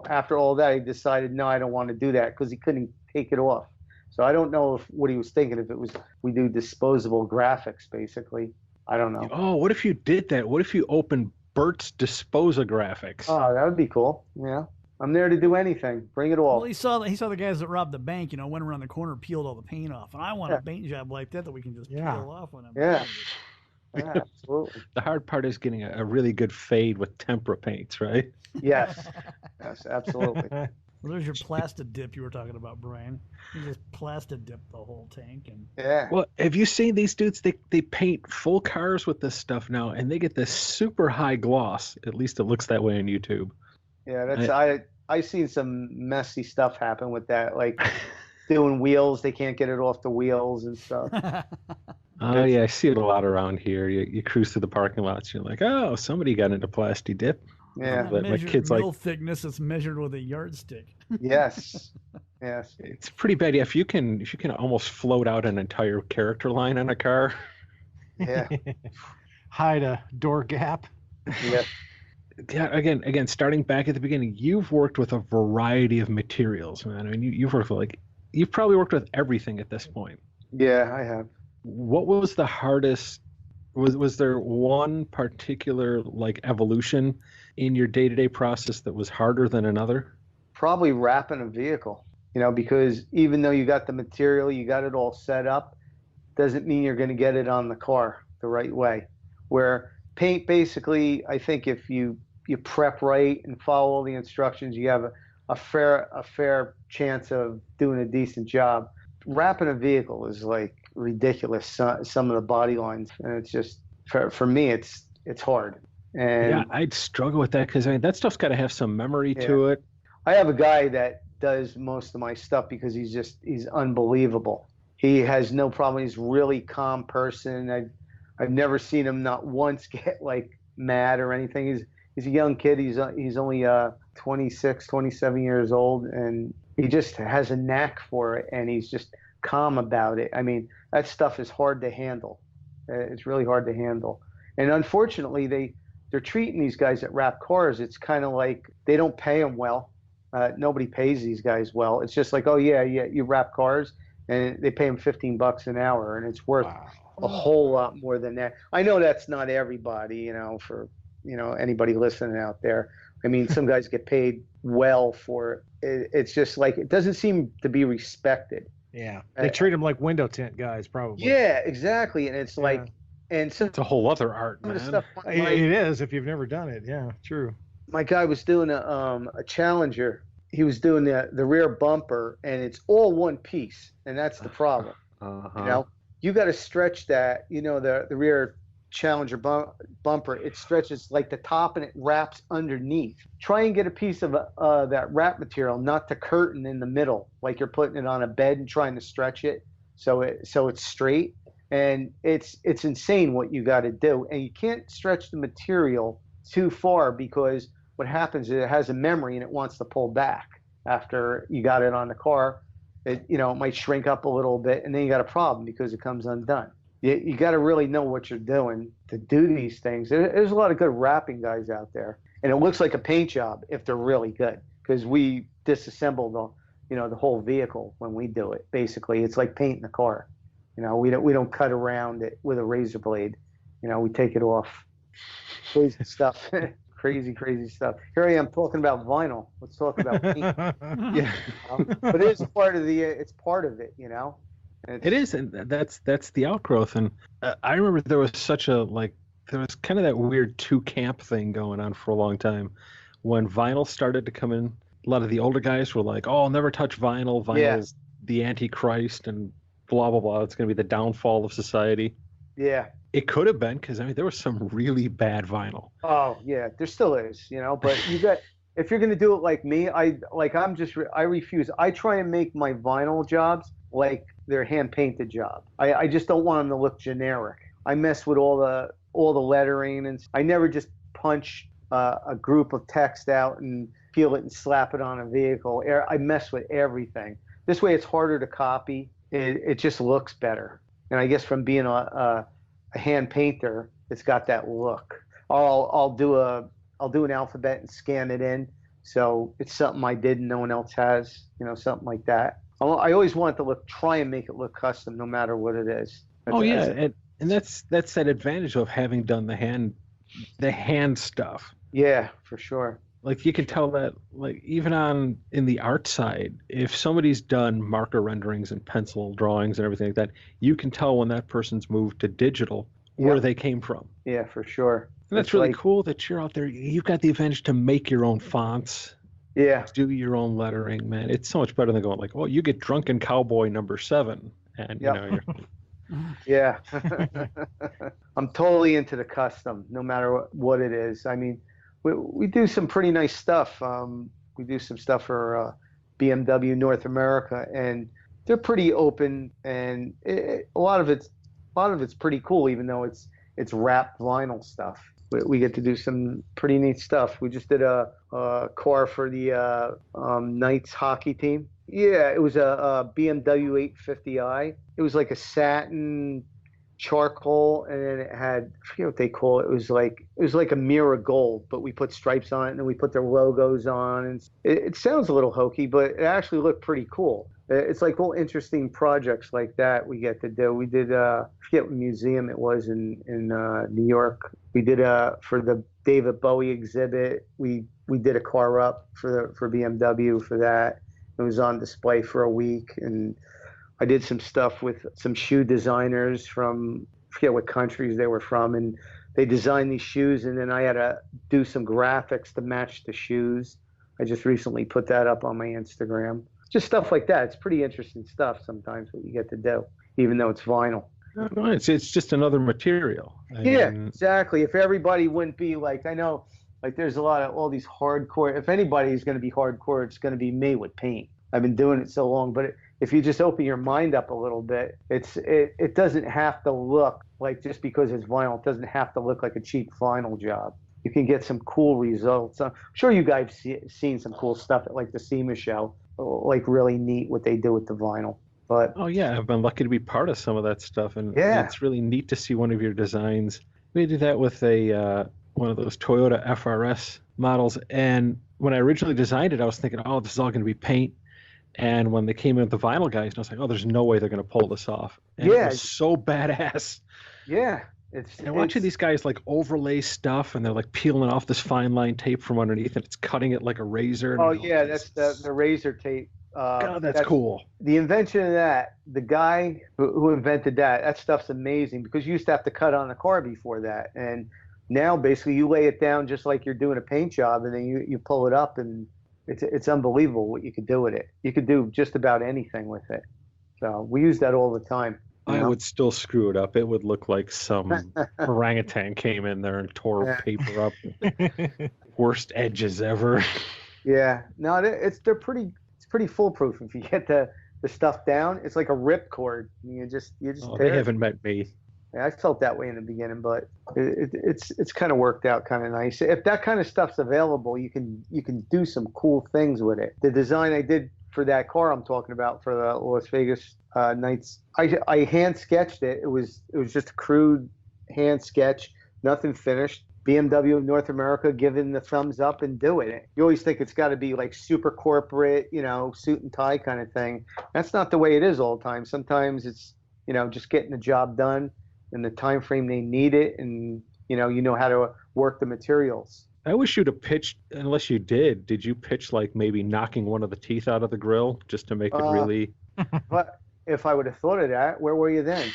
After all that, he decided, no, I don't want to do that, because he couldn't take it off. So I don't know what he was thinking. If it was, we do disposable graphics, basically. I don't know. Oh, what if you did that? What if you opened Bert's Disposa Graphics? Oh, that would be cool. Yeah. I'm there to do anything. Bring it all. Well, he saw the guys that robbed the bank, went around the corner, peeled all the paint off, and I want a paint job like that we can just peel off when I'm Yeah, absolutely. The hard part is getting a really good fade with tempera paints, right? Yes, absolutely. Well, there's your plastic dip you were talking about, Brian. You just plastic dip the whole tank, and Well, have you seen these dudes? They paint full cars with this stuff now, and they get this super high gloss. At least it looks that way on YouTube. Yeah, I've seen some messy stuff happen with that, like doing wheels. They can't get it off the wheels and stuff. Oh yeah, I see it a lot around here. You cruise through the parking lots, you're like, oh, somebody got into plasti dip. Yeah, but my kids mill thickness is measured with a yardstick. Yes. It's pretty bad. Yeah, if you can almost float out an entire character line on a car. Yeah. Hide a door gap. Yeah. Yeah. Again, starting back at the beginning, you've worked with a variety of materials, man. I mean, you've worked with you've probably worked with everything at this point. Yeah, I have. What was the hardest? Was there one particular evolution in your day-to-day process that was harder than another? Probably wrapping a vehicle, because even though you got the material, you got it all set up, doesn't mean you're going to get it on the car the right way. Where paint, basically, I think if you prep right and follow all the instructions, you have a fair chance of doing a decent job. Wrapping a vehicle is ridiculous, some of the body lines, and it's just for me it's hard. And yeah, I'd struggle with that because that stuff's got to have some memory to it. I have a guy that does most of my stuff because he's unbelievable. He has no problem. He's a really calm person. I've never seen him not once get mad or anything. He's a young kid. He's only 26, 27 years old, and he just has a knack for it, and he's just calm about it. I mean, that stuff is hard to handle. It's really hard to handle. And unfortunately, they're treating these guys that wrap cars. It's kind of like they don't pay them well. Nobody pays these guys well. It's just like, oh yeah, you wrap cars, and they pay them $15 an hour, and it's worth a whole lot more than that. I know that's not everybody, for anybody listening out there. I mean, some guys get paid well for it. It's just it doesn't seem to be respected. Yeah, they treat them like window tint guys, probably. Yeah, exactly, and it's and so it's a whole other art, man. Stuff, it is if you've never done it. Yeah, true. My guy was doing a Challenger. He was doing the rear bumper, and it's all one piece, and that's the problem. You got to stretch that. The rear Challenger bumper, it stretches like the top, and it wraps underneath. Try and get a piece of that wrap material, not the curtain in the middle, like you're putting it on a bed and trying to stretch it so it's straight. And it's insane what you got to do, and you can't stretch the material too far because what happens is it has a memory and it wants to pull back after you got it on the car. It might shrink up a little bit, and then you got a problem because it comes undone. You got to really know what you're doing to do these things. There's a lot of good wrapping guys out there, and it looks like a paint job if they're really good, because we disassemble the whole vehicle when we do it. Basically, it's like painting a car. We don't cut around it with a razor blade. We take it off. Crazy stuff. Crazy stuff. Here I am talking about vinyl. Let's talk about paint. Yeah, but it's part of it. It is, and that's the outgrowth. And I remember there was there was kind of that weird two camp thing going on for a long time. When vinyl started to come in, a lot of the older guys were like, "Oh, I'll never touch vinyl. Vinyl's the Antichrist," and blah blah blah. It's going to be the downfall of society. Yeah. It could have been, because there was some really bad vinyl. Oh yeah, there still is, but if you're gonna do it like me, I refuse. I try and make my vinyl jobs like they're hand painted job. I just don't want them to look generic. I mess with all the lettering, and I never just punch a group of text out and peel it and slap it on a vehicle. I mess with everything. This way it's harder to copy. It just looks better. And I guess from being a hand painter, it's got that look. I'll do an alphabet and scan it in, so it's something I did and no one else has, something like that. I always want it to try and make it look custom, no matter what it is. And that's that advantage of having done the hand stuff. Yeah, for sure. Like you can tell that, like even in the art side, if somebody's done marker renderings and pencil drawings and everything like that, you can tell when that person's moved to digital where they came from. Yeah, for sure. And that's really cool that you're out there. You've got the advantage to make your own fonts. Yeah. Do your own lettering, man. It's so much better than going like, oh, you get Drunken Cowboy #7, and you know you're. Yeah. I'm totally into the custom, no matter what it is. I mean, we do some pretty nice stuff. We do some stuff for BMW North America, and they're pretty open, and a lot of it's pretty cool, even though it's wrapped vinyl stuff. We get to do some pretty neat stuff. We just did a car for the Knights hockey team. Yeah, it was a BMW 850i. It was like a satin charcoal, and then it had, I forget what they call it. It was like a mirror gold, but we put stripes on it, and then we put their logos on. And it sounds a little hokey, but it actually looked pretty cool. It's like all interesting projects like that we get to do. We did, I forget what museum it was in New York. We did for the David Bowie exhibit. We did a car up for BMW for that. It was on display for a week, and I did some stuff with some shoe designers from, I forget what countries they were from, and they designed these shoes, and then I had to do some graphics to match the shoes. I just recently put that up on my Instagram. Just stuff like that. It's pretty interesting stuff sometimes what you get to do, even though it's vinyl. No, it's just another material. Exactly. If everybody wouldn't be like, I know, like there's a lot of all these hardcore. If anybody's going to be hardcore, it's going to be me with paint. I've been doing it so long, but if you just open your mind up a little bit, it doesn't have to look like, just because it's vinyl, it doesn't have to look like a cheap vinyl job. You can get some cool results. I'm sure you guys seen some cool stuff at like the SEMA show, like really neat what they do with the vinyl. But oh yeah, I've been lucky to be part of some of that stuff, and it's really neat to see one of your designs. We did that with one of those Toyota FRS models, and when I originally designed it, I was thinking, oh, this is all going to be paint. And when they came in with the vinyl guys, I was like, oh, there's no way they're going to pull this off. And it was so badass. Yeah. And watching these guys like overlay stuff, and they're like peeling off this fine line tape from underneath, and it's cutting it like a razor. Oh yeah, that's the razor tape. God, that's cool. The invention of that, the guy who invented that stuff's amazing, because you used to have to cut on a car before that, and now basically you lay it down just like you're doing a paint job, and then you pull it up, and it's unbelievable what you could do with it. You could do just about anything with it. So we use that all the time. I would still screw it up. It would look like some orangutan came in there and tore paper up. Worst edges ever. Yeah. No, it's pretty foolproof if you get the stuff down. It's like a ripcord. You just they haven't met me. Yeah, I felt that way in the beginning, but it's kind of worked out kind of nice. If that kind of stuff's available, you can do some cool things with it. The design I did for that car I'm talking about for the Las Vegas Knights, I hand sketched it. It was just a crude hand sketch, nothing finished. BMW North America giving the thumbs up and doing it. You always think it's got to be like super corporate, suit and tie kind of thing. That's not the way it is all the time. Sometimes it's, just getting the job done in the time frame they need it, and you know how to work the materials. I wish you'd have pitched, unless you did. Did you pitch like maybe knocking one of the teeth out of the grill just to make it really? But if I would have thought of that, where were you then?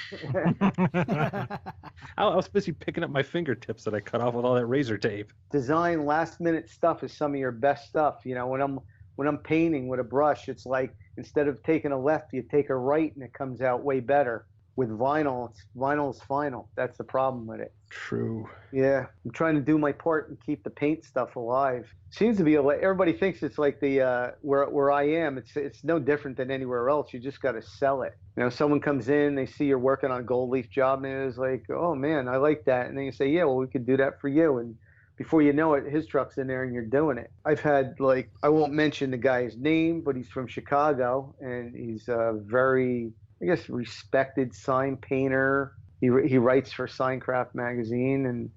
I was busy picking up my fingertips that I cut off with all that razor tape. Design last minute stuff is some of your best stuff. When I'm painting with a brush, it's like instead of taking a left, you take a right, and it comes out way better. With vinyl, vinyl's final. That's the problem with it. True. Yeah, I'm trying to do my part and keep the paint stuff alive. Seems to be everybody thinks it's like the where I am. It's no different than anywhere else. You just got to sell it. Someone comes in, they see you're working on a gold leaf job, and it's like, oh man, I like that. And then you say, yeah, well, we could do that for you. And before you know it, his truck's in there and you're doing it. I've had I won't mention the guy's name, but he's from Chicago, and he's very, I guess, respected sign painter. He writes for SignCraft Magazine, and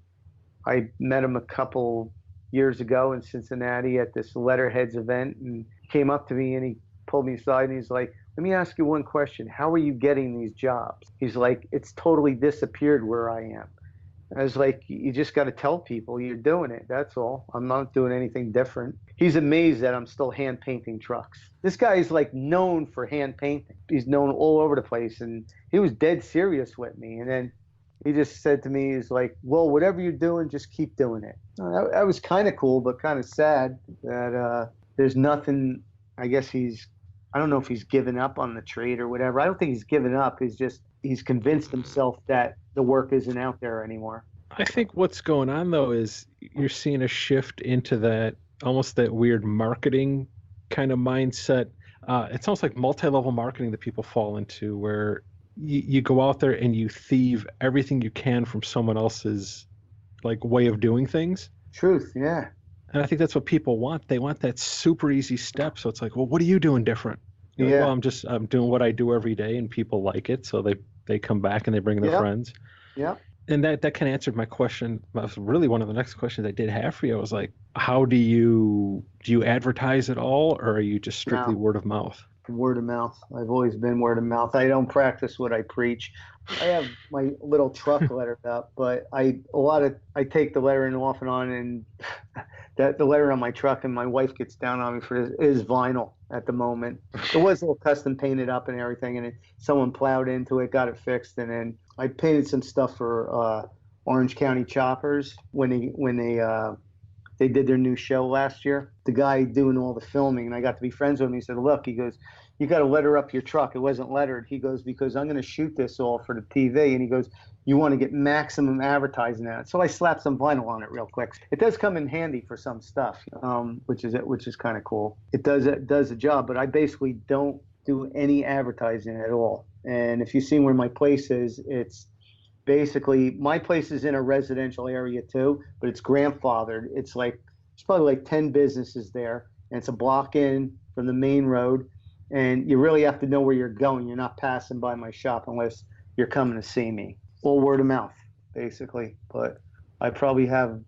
I met him a couple years ago in Cincinnati at this Letterheads event, and he came up to me and he pulled me aside and he's like, let me ask you one question. How are you getting these jobs? He's like, it's totally disappeared where I am. I was like, you just got to tell people you're doing it. That's all. I'm not doing anything different. He's amazed that I'm still hand painting trucks. This guy is like known for hand painting. He's known all over the place. And he was dead serious with me. And then he just said to me, he's like, well, whatever you're doing, just keep doing it. That was kind of cool, but kind of sad that there's nothing. I guess I don't know if he's given up on the trade or whatever. I don't think he's given up. He's convinced himself that the work isn't out there anymore. I think what's going on, though, is you're seeing a shift into that, almost that weird marketing kind of mindset. It's almost like multi-level marketing that people fall into, where you go out there and you thieve everything you can from someone else's like way of doing things. Truth, yeah. And I think that's what people want. They want that super easy step. So it's like, well, what are you doing different? You're like, well, I'm doing what I do every day, and people like it, so they come back and they bring their friends. Yeah. And that kind of answered my question. That was really one of the next questions I did have for you. I was like, how do you advertise at all, or are you just strictly word of mouth? Word of mouth. I've always been word of mouth. I don't practice what I preach. I have my little truck lettered up, but I take the lettering off and on, and that the letter on my truck, and my wife gets down on me for this, is vinyl at the moment. It was all custom painted up and everything, and someone plowed into it, got it fixed, and then I painted some stuff for Orange County Choppers when they did their new show last year. The guy doing all the filming, and I got to be friends with him. He said, look, he goes, you got to letter up your truck. It wasn't lettered. He goes, because I'm going to shoot this all for the TV. And he goes, you want to get maximum advertising on it. So I slapped some vinyl on it real quick. It does come in handy for some stuff, which is kind of cool. It does the job, but I basically don't do any advertising at all. And if you see where my place is, it's basically, my place is in a residential area too, but it's grandfathered. It's probably like 10 businesses there, and it's a block in from the main road, and you really have to know where you're going. You're not passing by my shop unless you're coming to see me. All word of mouth, basically. But I probably have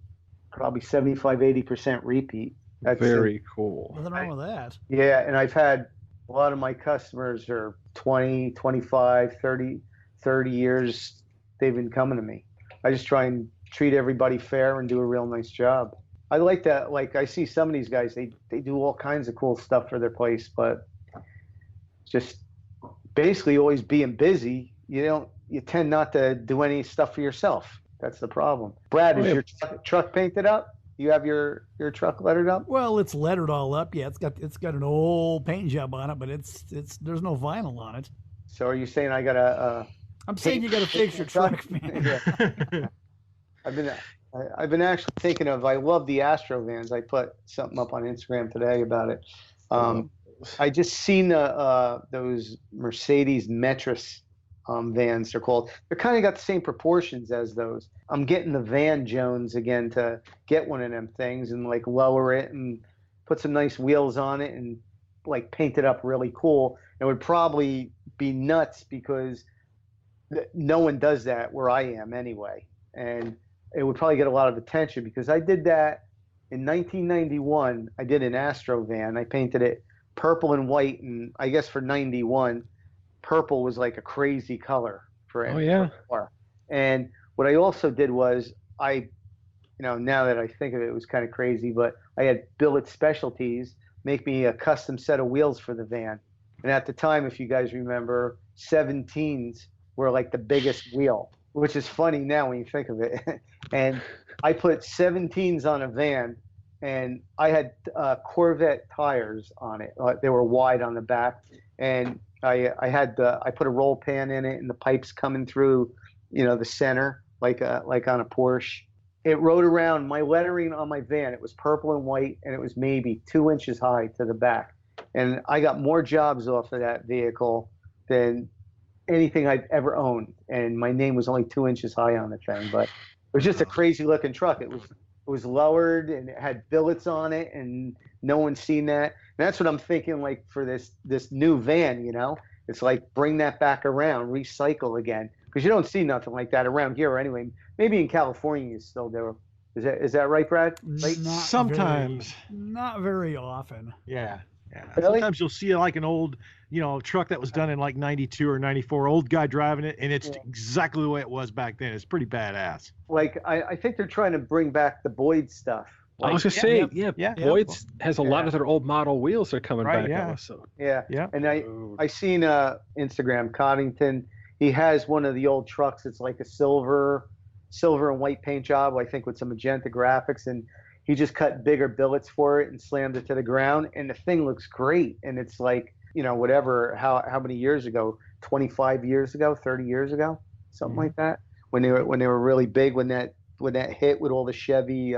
75-80% repeat. That's very cool. Nothing wrong with that. Yeah, and I've had a lot of my customers are 20, 25, 30 years. They've been coming to me. I just try and treat everybody fair and do a real nice job. I like that. Like, I see some of these guys, they do all kinds of cool stuff for their place, but just basically always being busy. You tend not to do any stuff for yourself. That's the problem. Brad, is your truck painted up? You have your truck lettered up? Well, it's lettered all up. Yeah, it's got an old paint job on it, but it's there's no vinyl on it. So are you saying I gotta? I'm saying you gotta fix your truck, man. I've been actually thinking of. I love the Astro vans. I put something up on Instagram today about it. I just seen those Mercedes Metris vans. They're called. They're kind of got the same proportions as those. I'm getting the Van Jones again to get one of them things and like lower it and put some nice wheels on it and like paint it up really cool. It would probably be nuts because no one does that where I am anyway. And it would probably get a lot of attention because I did that in 1991. I did an Astro van. I painted it purple and white, and I guess for 91, purple was like a crazy color for it. Oh yeah. And what I also did was now that I think of it, it was kind of crazy, but I had Billet Specialties make me a custom set of wheels for the van. And at the time, if you guys remember, 17s were like the biggest wheel, which is funny now when you think of it. And I put 17s on a van, and I had Corvette tires on it. They were wide on the back, and I put a roll pan in it, and the pipes coming through, the center like on a Porsche. It rode around. My lettering on my van, it was purple and white, and it was maybe 2 inches high to the back. And I got more jobs off of that vehicle than anything I've ever owned. And my name was only 2 inches high on the thing, but it was just a crazy looking truck. It was lowered, and it had billets on it, and no one's seen that. And that's what I'm thinking, like, for this new van, it's like bring that back around, recycle again, because you don't see nothing like that around here anyway. Maybe in California you still do. Is that right, Brad? Sometimes. Not very often. Yeah. Yeah. Really? Sometimes you'll see like an old, truck that was done in like 92 or 94, old guy driving it, and it's exactly the way it was back then. It's pretty badass. Like, I think they're trying to bring back the Boyd stuff. Like, I was gonna say, Boyd's has a lot of their old model wheels are coming back out. So yeah. And I seen Instagram Coddington. He has one of the old trucks. It's like a silver and white paint job, I think, with some magenta graphics, and he just cut bigger billets for it and slammed it to the ground, and the thing looks great. And it's like, whatever, how many years ago, 25 years ago, 30 years ago, something like that, when they were really big, when that hit with all the Chevy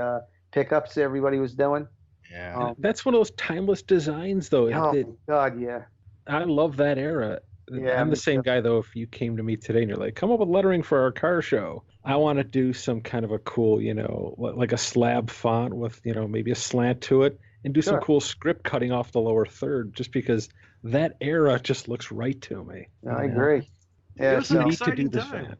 pickups everybody was doing. Yeah, that's one of those timeless designs, though. God, yeah. I love that era. Yeah, I'm the same guy, though. If you came to me today and you're like, come up with lettering for our car show, I want to do some kind of a cool, like a slab font with, maybe a slant to it, and do some cool script cutting off the lower third, just because that era just looks right to me. I agree. Yeah, it was an exciting time.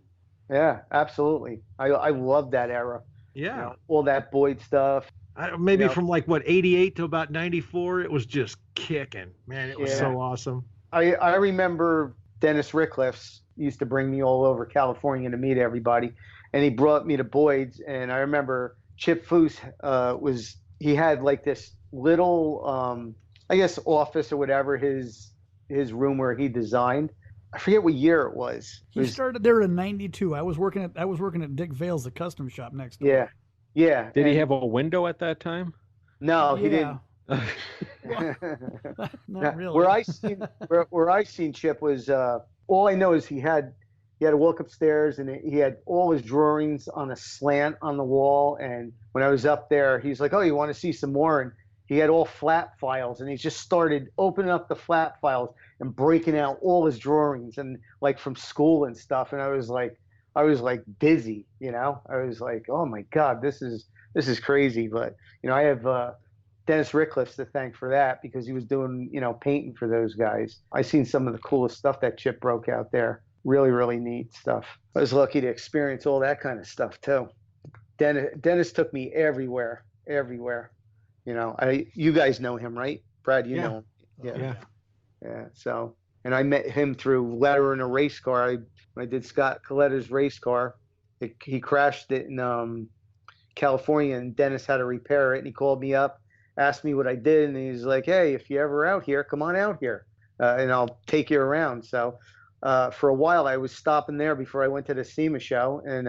Yeah, absolutely. I love that era. Yeah. All that Boyd stuff. Maybe from like, 88 to about 94, it was just kicking. Man, it was so awesome. I remember Dennis Rickliffs used to bring me all over California to meet everybody, and he brought me to Boyd's, and I remember Chip Foose he had like this little I guess office or whatever, his room where he designed. I forget what year it was. He started there in '92. I was working at Dick Vale's, the custom shop next door. Yeah. Did he have a window at that time? No, he didn't. Not really. Where I seen Chip was all I know is he had to walk upstairs, and he had all his drawings on a slant on the wall. And when I was up there, he's like, "Oh, you want to see some more?" And he had all flat files, and he just started opening up the flat files and breaking out all his drawings, and like from school and stuff. And I was like dizzy, I was like, oh my God, this is crazy. But I have Dennis Rickliffs to thank for that, because he was doing painting for those guys. I seen some of the coolest stuff that Chip broke out there. Really, really neat stuff. I was lucky to experience all that kind of stuff too. Dennis took me everywhere. You guys know him, right? Brad, you know him. Yeah. So, and I met him through lettering a race car. When I did Scott Coletta's race car, he crashed it in California, and Dennis had to repair it. And he called me up, asked me what I did, and he's like, "Hey, if you're ever out here, come on out here, and I'll take you around." So, for a while, I was stopping there before I went to the SEMA show, and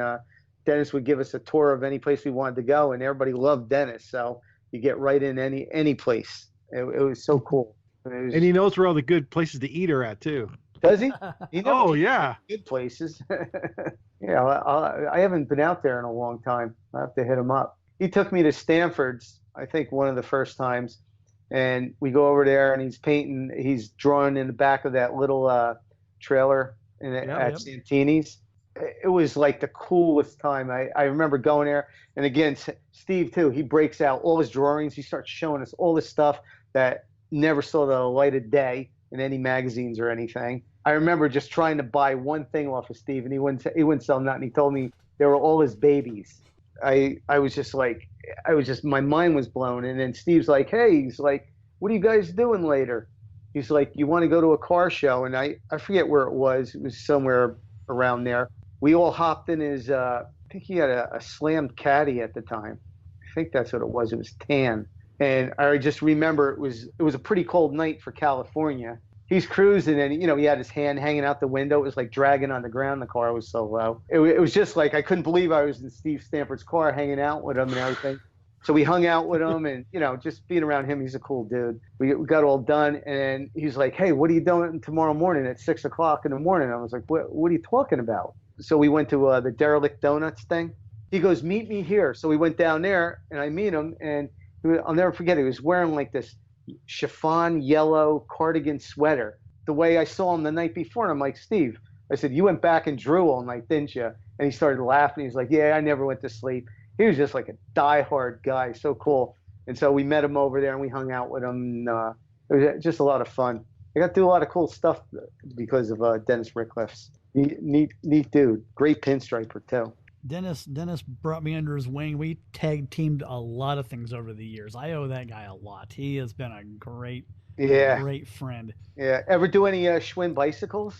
Dennis would give us a tour of any place we wanted to go, and everybody loved Dennis. So you get right in any place. It was so cool. And he knows where all the good places to eat are at too. Does he? Good places. I haven't been out there in a long time. I have to hit him up. He took me to Stanford's, I think one of the first times, and we go over there, and he's drawing in the back of that little trailer at Santini's. It was like the coolest time. I remember going there, and again, Steve too, he breaks out all his drawings. He starts showing us all this stuff that never saw the light of day in any magazines or anything. I remember just trying to buy one thing off of Steve, and he wouldn't sell nothing. He told me they were all his babies. I was just my mind was blown. And then Steve's like, "Hey," he's like, "what are you guys doing later?" He's like, "You want to go to a car show?" And I forget where it was. It was somewhere around there. We all hopped in his, I think he had a slammed caddy at the time. I think that's what it was. It was tan. And I just remember it was a pretty cold night for California. He's cruising, and he had his hand hanging out the window. It was like dragging on the ground. The car was so low. It was just like I couldn't believe I was in Steve Stanford's car hanging out with him and everything. So we hung out with him, and just being around him, he's a cool dude. We got all done, and he's like, "Hey, what are you doing tomorrow morning at 6 o'clock in the morning?" I was like, "What are you talking about?" So we went to the Derelict Donuts thing. He goes, "Meet me here." So we went down there, and I meet him, and I'll never forget, he was wearing like this chiffon yellow cardigan sweater, the way I saw him the night before. And I'm like, "Steve," I said, "you went back and drew all night, didn't you?" And he started laughing. He's like, "Yeah, I never went to sleep." He was just like a diehard guy, so cool. And so we met him over there, and we hung out with him. And, it was just a lot of fun. I got to do a lot of cool stuff because of Dennis Rickliffs. Neat dude. Great pinstriper too. Dennis brought me under his wing. We tag teamed a lot of things over the years. I owe that guy a lot. He has been a great Yeah. Great friend. Yeah. Ever do any Schwinn bicycles?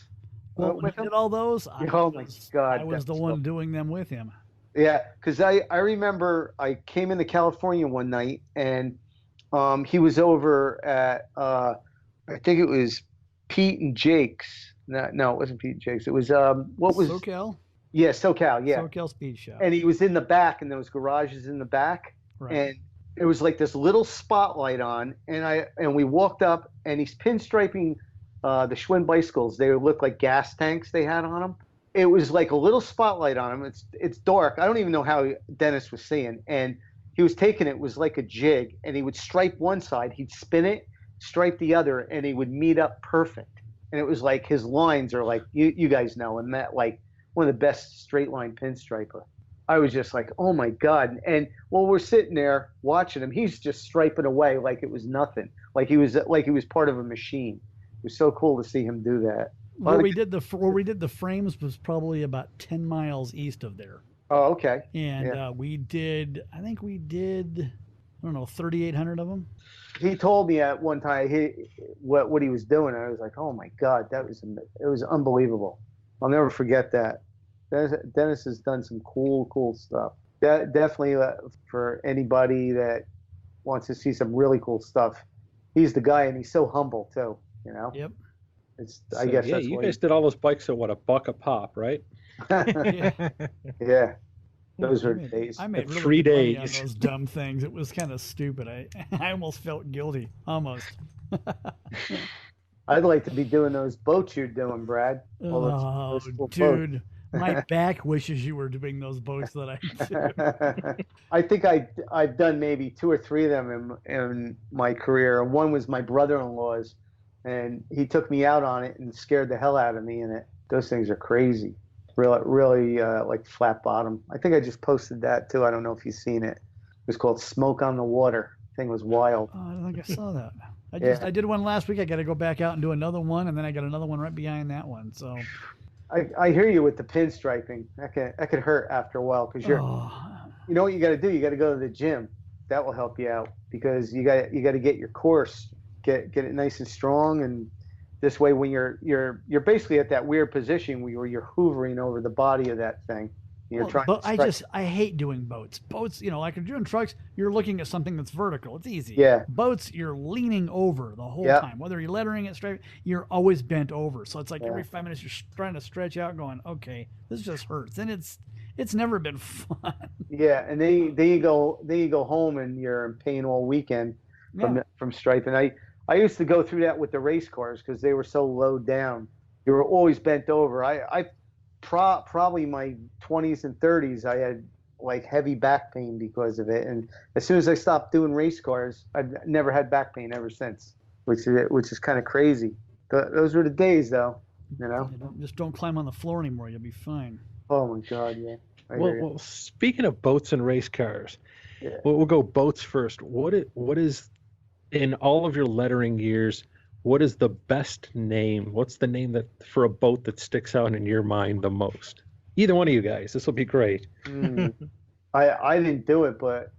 Well, when he did all those, oh my God, I was the one doing them with him. Yeah, because I remember I came into California one night and he was over at I think it was Pete and Jake's. No, it wasn't Pete and Jake's. It was what was SoCal? Yeah, SoCal, yeah. SoCal Speed Shop. And he was in the back, and there was garages in the back, right. And it was like this little spotlight on, and we walked up, and he's pinstriping the Schwinn bicycles. They look like gas tanks they had on them. It was like a little spotlight on them. It's dark. I don't even know how Dennis was seeing, and he was taking it was like a jig, and he would stripe one side, he'd spin it, stripe the other, and he would meet up perfect. And it was like his lines are like you guys know, and that like one of the best straight line pinstriper. I was just like, oh my God. And while we're sitting there watching him, he's just striping away like it was nothing. Like he was part of a machine. It was so cool to see him do that. Where we did the frames was probably about 10 miles east of there. Oh, okay. And I think we did, I don't know, 3,800 of them. He told me at one time what he was doing. I was like, oh my God, it was unbelievable. I'll never forget that. Dennis has done some cool stuff. Definitely for anybody that wants to see some really cool stuff. He's the guy, and he's so humble too. You know. Yep. I guess that's you guys did all those bikes at what, $1 a pop, right? Yeah. Those were days. I made really 3 days on those dumb things. It was kind of stupid. I almost felt guilty. Almost. I'd like to be doing those boats you're doing, Brad. Oh, dude. My back wishes you were doing those boats that I do. I think I've done maybe 2 or 3 of them in my career. One was my brother-in-law's, and he took me out on it and scared the hell out of me in it. Those things are crazy. Really like flat bottom. I think I just posted that too. I don't know if you've seen it. It was called Smoke on the Water. The thing was wild. Oh, I don't think I saw that. I did one last week. I got to go back out and do another one, and then I got another one right behind that one. So I hear you with the pinstriping. That could hurt after a while because you know what you got to do. You got to go to the gym. That will help you out because you got to get your course, get it nice and strong, and this way when you're basically at that weird position where you're hoovering over the body of that thing. You're trying. But I hate doing boats. Boats, like if you're doing trucks, you're looking at something that's vertical. It's easy. Yeah. Boats, you're leaning over the whole time. Whether you're lettering it straight, you're always bent over. So it's like every 5 minutes you're trying to stretch out, going, okay, this just hurts, and it's never been fun. Yeah, and then you go home and you're in pain all weekend from striping. I used to go through that with the race cars because they were so low down. You were always bent over. Probably my 20s and 30s, I had like heavy back pain because of it. And as soon as I stopped doing race cars, I've never had back pain ever since, which is kind of crazy. Those were the days, though. Just don't climb on the floor anymore. You'll be fine. Oh my God, yeah. Well, speaking of boats and race cars, we'll go boats first. What is in all of your lettering years? What is the best name? What's the name that for a boat that sticks out in your mind the most? Either one of you guys. This will be great. I didn't do it, but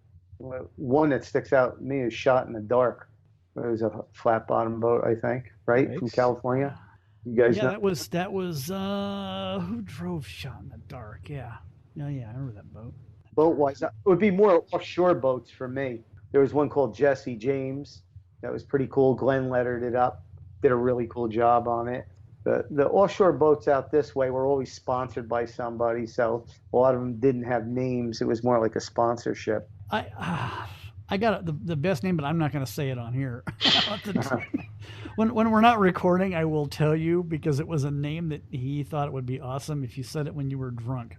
one that sticks out to me is Shot in the Dark. It was a flat bottom boat, I think, right? Nice. From California. You guys know? that was who drove Shot in the Dark? Yeah, I remember that boat. Boat-wise, it would be more offshore boats for me. There was one called Jesse James. That was pretty cool. Glenn lettered it up, did a really cool job on it. The offshore boats out this way were always sponsored by somebody, so a lot of them didn't have names. It was more like a sponsorship. I got the best name, but I'm not going to say it on here. When we're not recording, I will tell you because it was a name that he thought it would be awesome if you said it when you were drunk.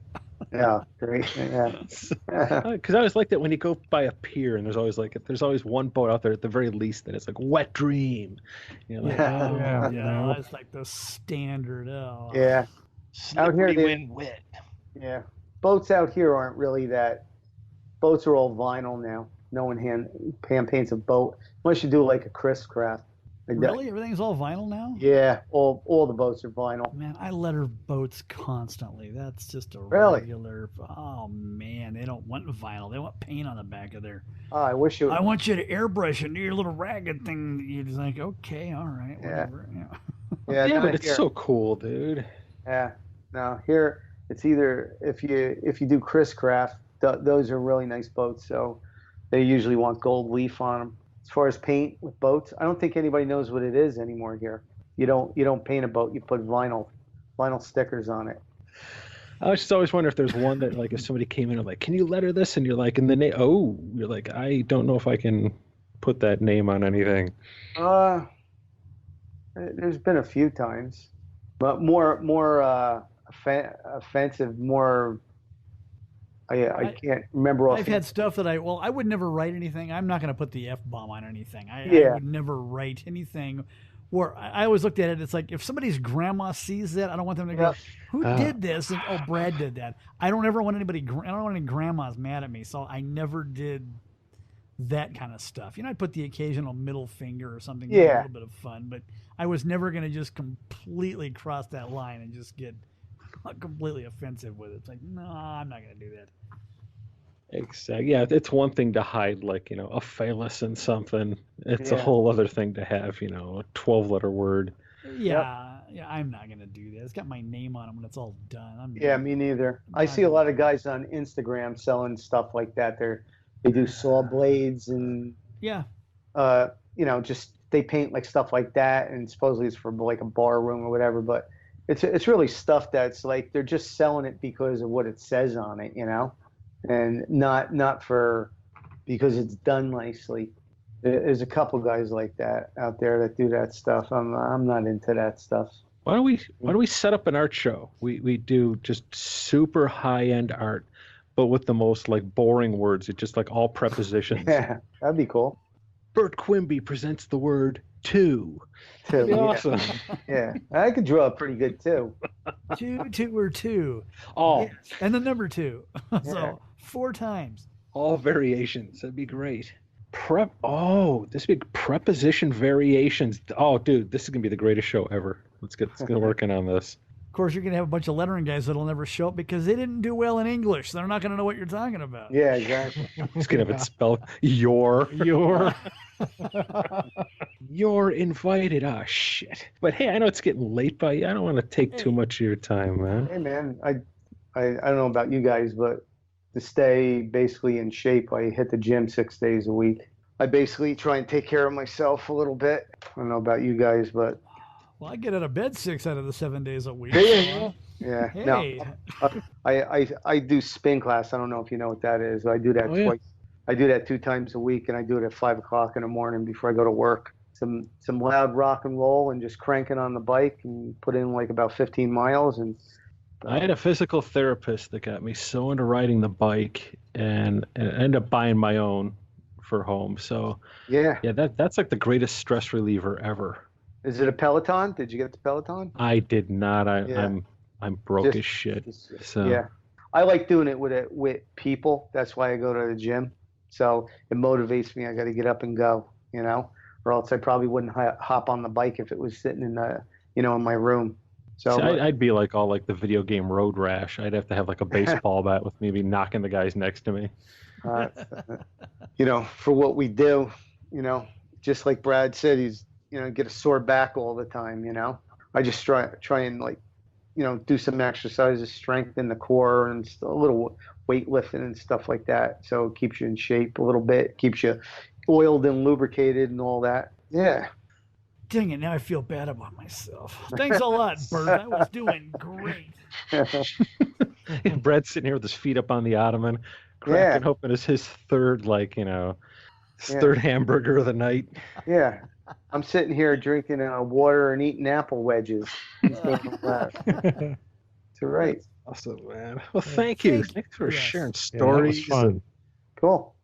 Yeah, great. Yeah. Because I always like that when you go by a pier and there's always one boat out there at the very least, and it's like Wet Dream. It's like the standard. Oh. Yeah. Out here they wet. Yeah. Boats out here aren't really that. Boats are all vinyl now. No one hand paints a boat unless you do like a Chris Craft. Really? Everything's all vinyl now? Yeah, all the boats are vinyl. Man, I letter boats constantly. That's just a Really? regular. Oh man, they don't want vinyl. They want paint on the back of their. Oh, I wish you. I want you to airbrush and do your little ragged thing. You're just like, okay, all right, whatever. Yeah, but it's so cool, dude. Yeah. No, here it's either if you do Chris Craft, those are really nice boats. So they usually want gold leaf on them. As far as paint with boats, I don't think anybody knows what it is anymore here. You don't paint a boat. You put vinyl stickers on it. I just always wonder if there's one that, like, if somebody came in and like, can you letter this? And you're like, in the name, you're like, I don't know if I can put that name on anything. There's been a few times, but more offensive, more. I can't remember. I've had stuff that I would never write anything. I'm not going to put the F-bomb on anything. I would never write anything. Where I always looked at it, it's like if somebody's grandma sees that, I don't want them to go, "Who did this?" And, "Oh, Brad did that." I don't ever want anybody. I don't want any grandmas mad at me, so I never did that kind of stuff. You know, I'd put the occasional middle finger or something, a little bit of fun, but I was never going to just completely cross that line and just get completely offensive with it. It's like, no, I'm not going to do that. Exactly. Yeah, it's one thing to hide, like, a phallus in something. It's a whole other thing to have, a 12-letter word. Yeah, I'm not going to do that. It's got my name on it when it's all done. Me neither. I see a lot of guys on Instagram selling stuff like that. They do saw blades and just they paint like stuff like that, and supposedly it's for like a bar room or whatever, but it's really stuff that's like they're just selling it because of what it says on it, and not for because it's done nicely. There's a couple guys like that out there that do that stuff. I'm not into that stuff. Why don't we set up an art show? We do just super high-end art, but with the most like boring words. It's just like all prepositions. Yeah, that'd be cool. Bert Quimby presents the word two. That'd be awesome. Yeah, I could draw pretty good too. Two or two. Oh, yes. And the number two. So 4 times. All variations. That'd be great. This big preposition variations. Oh, dude, this is gonna be the greatest show ever. Let's get working on this. Of course, you're gonna have a bunch of lettering guys that'll never show up because they didn't do well in English. So they're not gonna know what you're talking about. Yeah, exactly. He's gonna have it spelled your. You're invited. Oh shit! But hey, I know it's getting late, but I don't want to take too much of your time, man. Hey, man, I don't know about you guys, but to stay basically in shape, I hit the gym 6 days a week. I basically try and take care of myself a little bit. I don't know about you guys, but well, I get out of bed 6 out of the 7 days a week. Yeah. Hey. No, I do spin class. I don't know if you know what that is. I do that twice. Yeah. I do that 2 times a week, and I do it at 5 o'clock in the morning before I go to work. Some loud rock and roll and just cranking on the bike and put in like about 15 miles. And I had a physical therapist that got me so into riding the bike and ended up buying my own for home. So yeah, that's like the greatest stress reliever ever. Is it a Peloton? Did you get the Peloton? I did not. I'm broke as shit. So yeah, I like doing it with people. That's why I go to the gym. So it motivates me. I got to get up and go, or else I probably wouldn't hop on the bike if it was sitting in the, in my room. So I'd be like all like the video game Road Rash. I'd have to have like a baseball bat with me, be knocking the guys next to me. For what we do, just like Brad said, he's, get a sore back all the time. I just try and like, do some exercises, strengthen the core and a little weightlifting and stuff like that. So it keeps you in shape a little bit, keeps you oiled and lubricated and all that. Yeah. Dang it, now I feel bad about myself. Thanks a lot, Bert. I was doing great. Brad's sitting here with his feet up on the ottoman, cracking open his third, third hamburger of the night. Yeah. I'm sitting here drinking water and eating apple wedges. That's right. Awesome, man. Well, thank you. Thanks for sharing stories. Yeah, that was fun. Cool.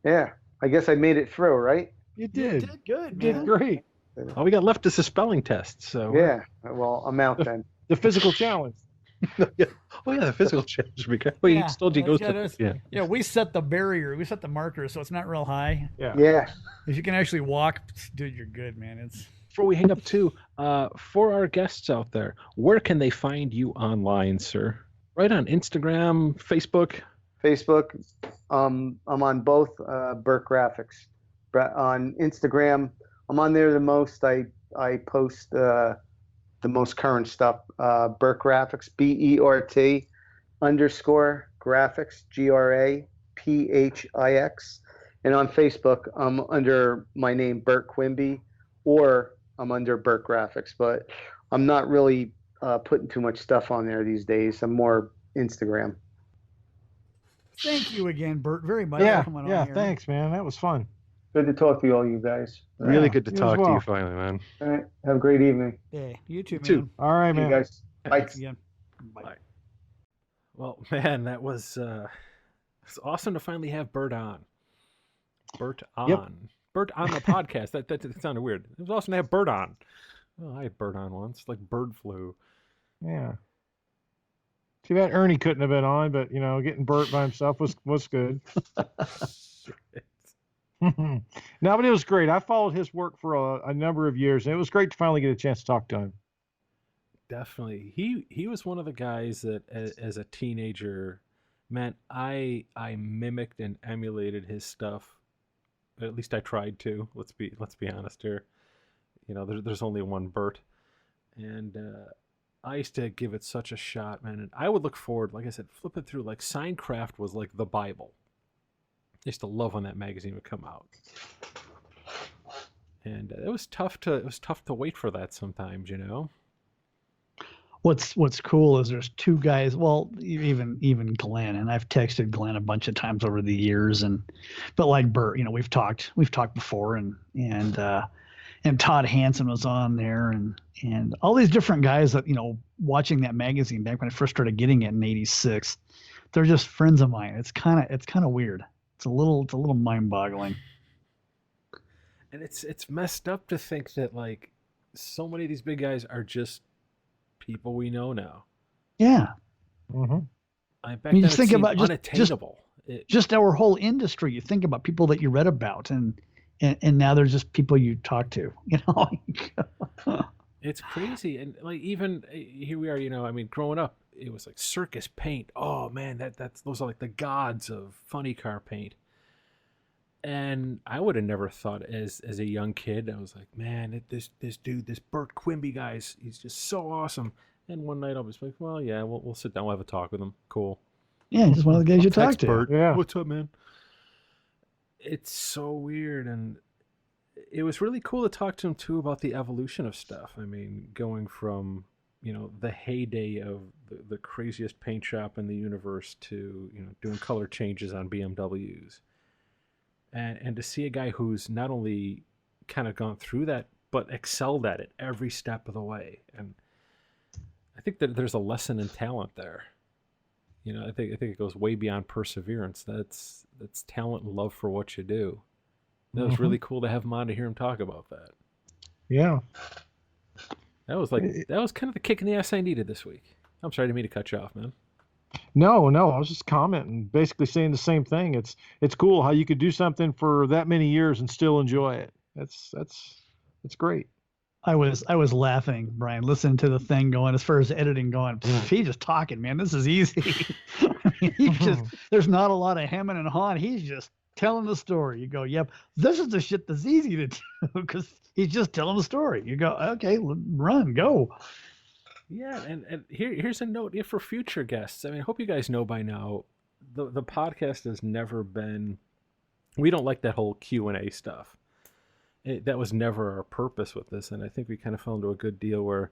Yeah. I guess I made it through, right? You did. You did good, man. You did great. All we got left is a spelling test. So yeah. Well, I'm out then. The physical challenge. Oh yeah, the physical challenge. Well, you told you goes to. Yeah, we set the barrier. We set the marker, so it's not real high. Yeah. Yeah. If you can actually walk, dude, you're good, man. It's before we hang up too, for our guests out there, where can they find you online, sir? Right on Instagram, Facebook? Facebook. I'm on both, Bert Graphix. On Instagram, I'm on there the most. I post the most current stuff. Bert Graphix, BERT_graphics, GRAPHIX. And on Facebook, I'm under my name, Bert Quimby, or I'm under Bert Graphix. But I'm not really putting too much stuff on there these days. I'm more Instagram. Thank you again, Bert, very much for coming on here. Thanks, man. That was fun. Good to talk to you all, you guys. Really good to talk to you finally, man. All right. Have a great evening. Yeah, you too, man. All right, man. You guys. Bye. Again. Bye. Well, man, that was it's awesome to finally have Bert on. Bert on. Yep. Bert on the podcast. That sounded weird. It was awesome to have Bert on. Well, I had Bert on once, like bird flu. Yeah. Too bad Ernie couldn't have been on, but getting Bert by himself was good. No, but it was great. I followed his work for a number of years, and it was great to finally get a chance to talk to him. Definitely. He was one of the guys that as a teenager, man, I mimicked and emulated his stuff. At least I tried to. Let's be honest here. There's only one Bert. And I used to give it such a shot, man. And I would look forward, like I said, flipping through, like SignCraft was like the Bible. I used to love when that magazine would come out. And it was tough to wait for that sometimes, What's cool is there's two guys, well, even Glenn, and I've texted Glenn a bunch of times over the years, but like Bert, we've talked before, and Todd Hansen was on there, and all these different guys that watching that magazine back when I first started getting it in '86, they're just friends of mine. It's kind of weird. It's a little mind-boggling. And it's messed up to think that like so many of these big guys are just people we know now. Yeah. Mm-hmm. Back then you think about unattainable. Just our whole industry. You think about people that you read about, and now they're just people you talk to. It's crazy, and like even here we are. Growing up, it was like Circus Paint. Oh man, those are like the gods of funny car paint. And I would have never thought as a young kid, I was like, man, this dude, this Bert Quimby guy's, he's just so awesome. And one night I'll be like, well, yeah, we'll sit down, we'll have a talk with him. Cool. Yeah, just one of the guys you talk to. Bert. Yeah. What's up, man? It's so weird, and it was really cool to talk to him too about the evolution of stuff. Going from the heyday of the craziest paint shop in the universe to doing color changes on BMWs. And to see a guy who's not only kind of gone through that, but excelled at it every step of the way. And I think that there's a lesson in talent there. I think it goes way beyond perseverance. That's talent and love for what you do. That was really cool to have him on to hear him talk about that. Yeah. That was kind of the kick in the ass I needed this week. I'm sorry, I didn't mean to cut you off, man. No, I was just commenting, basically saying the same thing. It's cool how you could do something for that many years and still enjoy it. That's great. I was laughing, Brian, listening to the thing going as far as editing going. He's just talking, man. This is easy. There's not a lot of hemming and hawing. He's just telling the story. You go, yep, this is the shit that's easy to do because he's just telling the story. You go, okay, run, go. Yeah, and here's a note for future guests. I hope you guys know by now, the podcast has never been. We don't like that whole Q&A stuff. That was never our purpose with this, and I think we kind of fell into a good deal where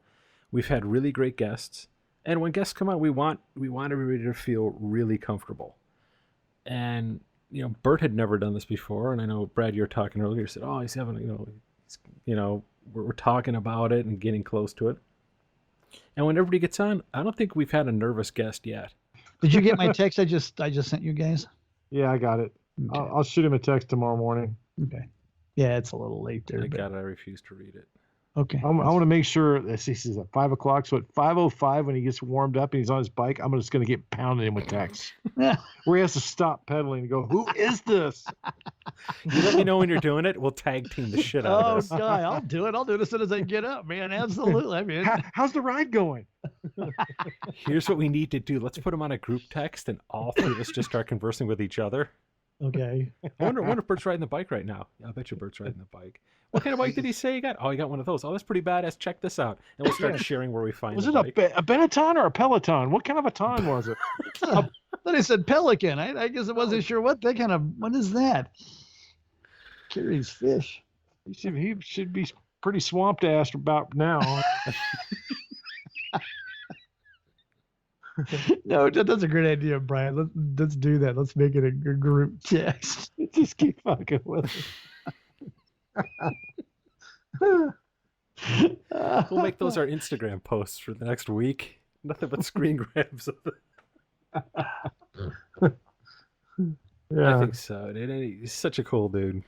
we've had really great guests, and when guests come on, we want everybody to feel really comfortable. And Bert had never done this before, and I know Brad, you were talking earlier. You said, "Oh, he's having we're talking about it and getting close to it." And when everybody gets on, I don't think we've had a nervous guest yet. Did you get my text I just sent you guys? Yeah, I got it. Okay. I'll shoot him a text tomorrow morning. Okay. Yeah, it's a little late there. I got it. I refuse to read it. Okay. I want to make sure that he says at 5 o'clock. So at 5:05, when he gets warmed up and he's on his bike, I'm just going to get pounded in with texts where he has to stop pedaling and go, "Who is this?" You let me know when you're doing it. We'll tag team the shit out of this. Oh, God, I'll do it. I'll do it as soon as I get up, man. Absolutely. I mean, how's the ride going? Here's what we need to do. Let's put him on a group text, and all three of us just start conversing with each other. Okay. I wonder if Bert's riding the bike right now. I bet you Bert's riding the bike. What kind of bike did he say he got? Oh, he got one of those. Oh, that's pretty badass. Check this out. And we'll start sharing where we find Was the it bike. a Benetton or a Peloton? What kind of a ton was it? Then I said Pelican. I guess I wasn't sure what is that? Carries fish. He should be pretty swamped ass about now. No, that's a great idea, Brian. Let's do that. Let's make it a group text. Just keep fucking with it. We'll make those our Instagram posts for the next week. Nothing but screen grabs of it. Yeah. I think so. He's such a cool dude.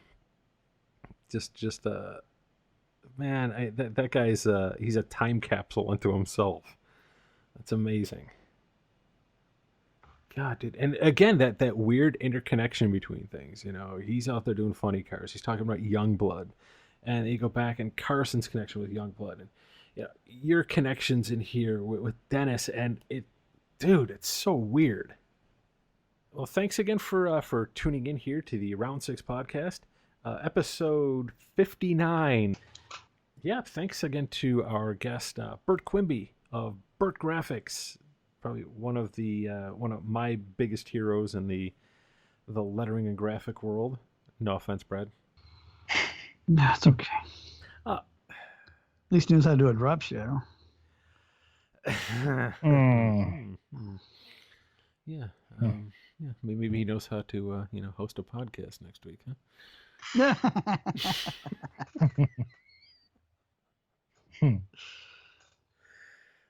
Man, that guy's he's a time capsule unto himself. That's amazing. God, dude. And again, that weird interconnection between things. You know, he's out there doing funny cars. He's talking about Youngblood. And you go back and Carson's connection with Youngblood. And you know, your connections in here with Dennis. And it's so weird. Well, thanks again for tuning in here to the Round 6 podcast. Episode 59. Yeah, thanks again to our guest, Bert Quimby of Bert Graphix. Probably one of my biggest heroes in the lettering and graphic world. No offense, Brad. No, it's okay. At least he knows how to do a drop shadow. Yeah. Yeah. Maybe he knows how to host a podcast next week, huh?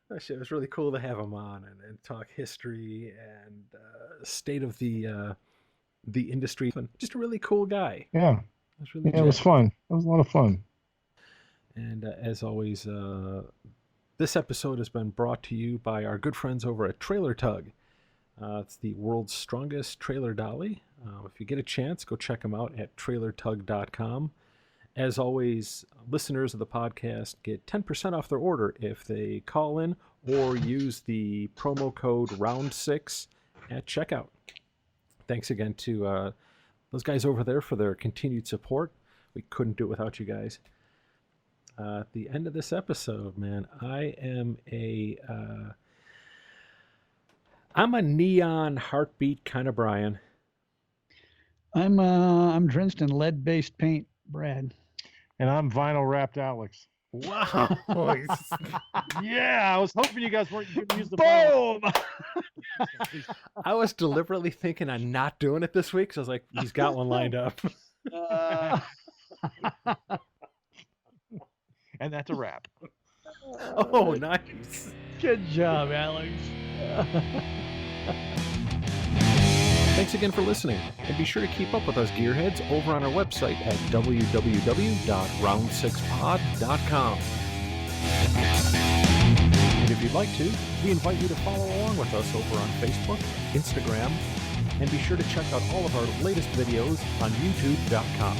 That shit was really cool to have him on and talk history and state of the industry. Just a really cool guy. Yeah. It was fun. It was a lot of fun. And as always, this episode has been brought to you by our good friends over at Trailer Tug. It's the world's strongest trailer dolly. If you get a chance, go check them out at trailertug.com. As always, listeners of the podcast get 10% off their order if they call in or use the promo code ROUND6 at checkout. Thanks again to those guys over there for their continued support. We couldn't do it without you guys. At the end of this episode, man, I'm a neon heartbeat kind of Brian. I'm drenched in lead-based paint, Brad. And I'm vinyl wrapped Alex. Wow. Yeah, I was hoping you guys weren't going to use the boom. I was deliberately thinking on not doing it this week, so I was like, he's got one lined up. And that's a wrap. Oh, nice. Good job, Alex. Thanks again for listening, and be sure to keep up with us Gearheads over on our website at www.round6pod.com. And if you'd like to, we invite you to follow along with us over on Facebook, Instagram, and be sure to check out all of our latest videos on youtube.com.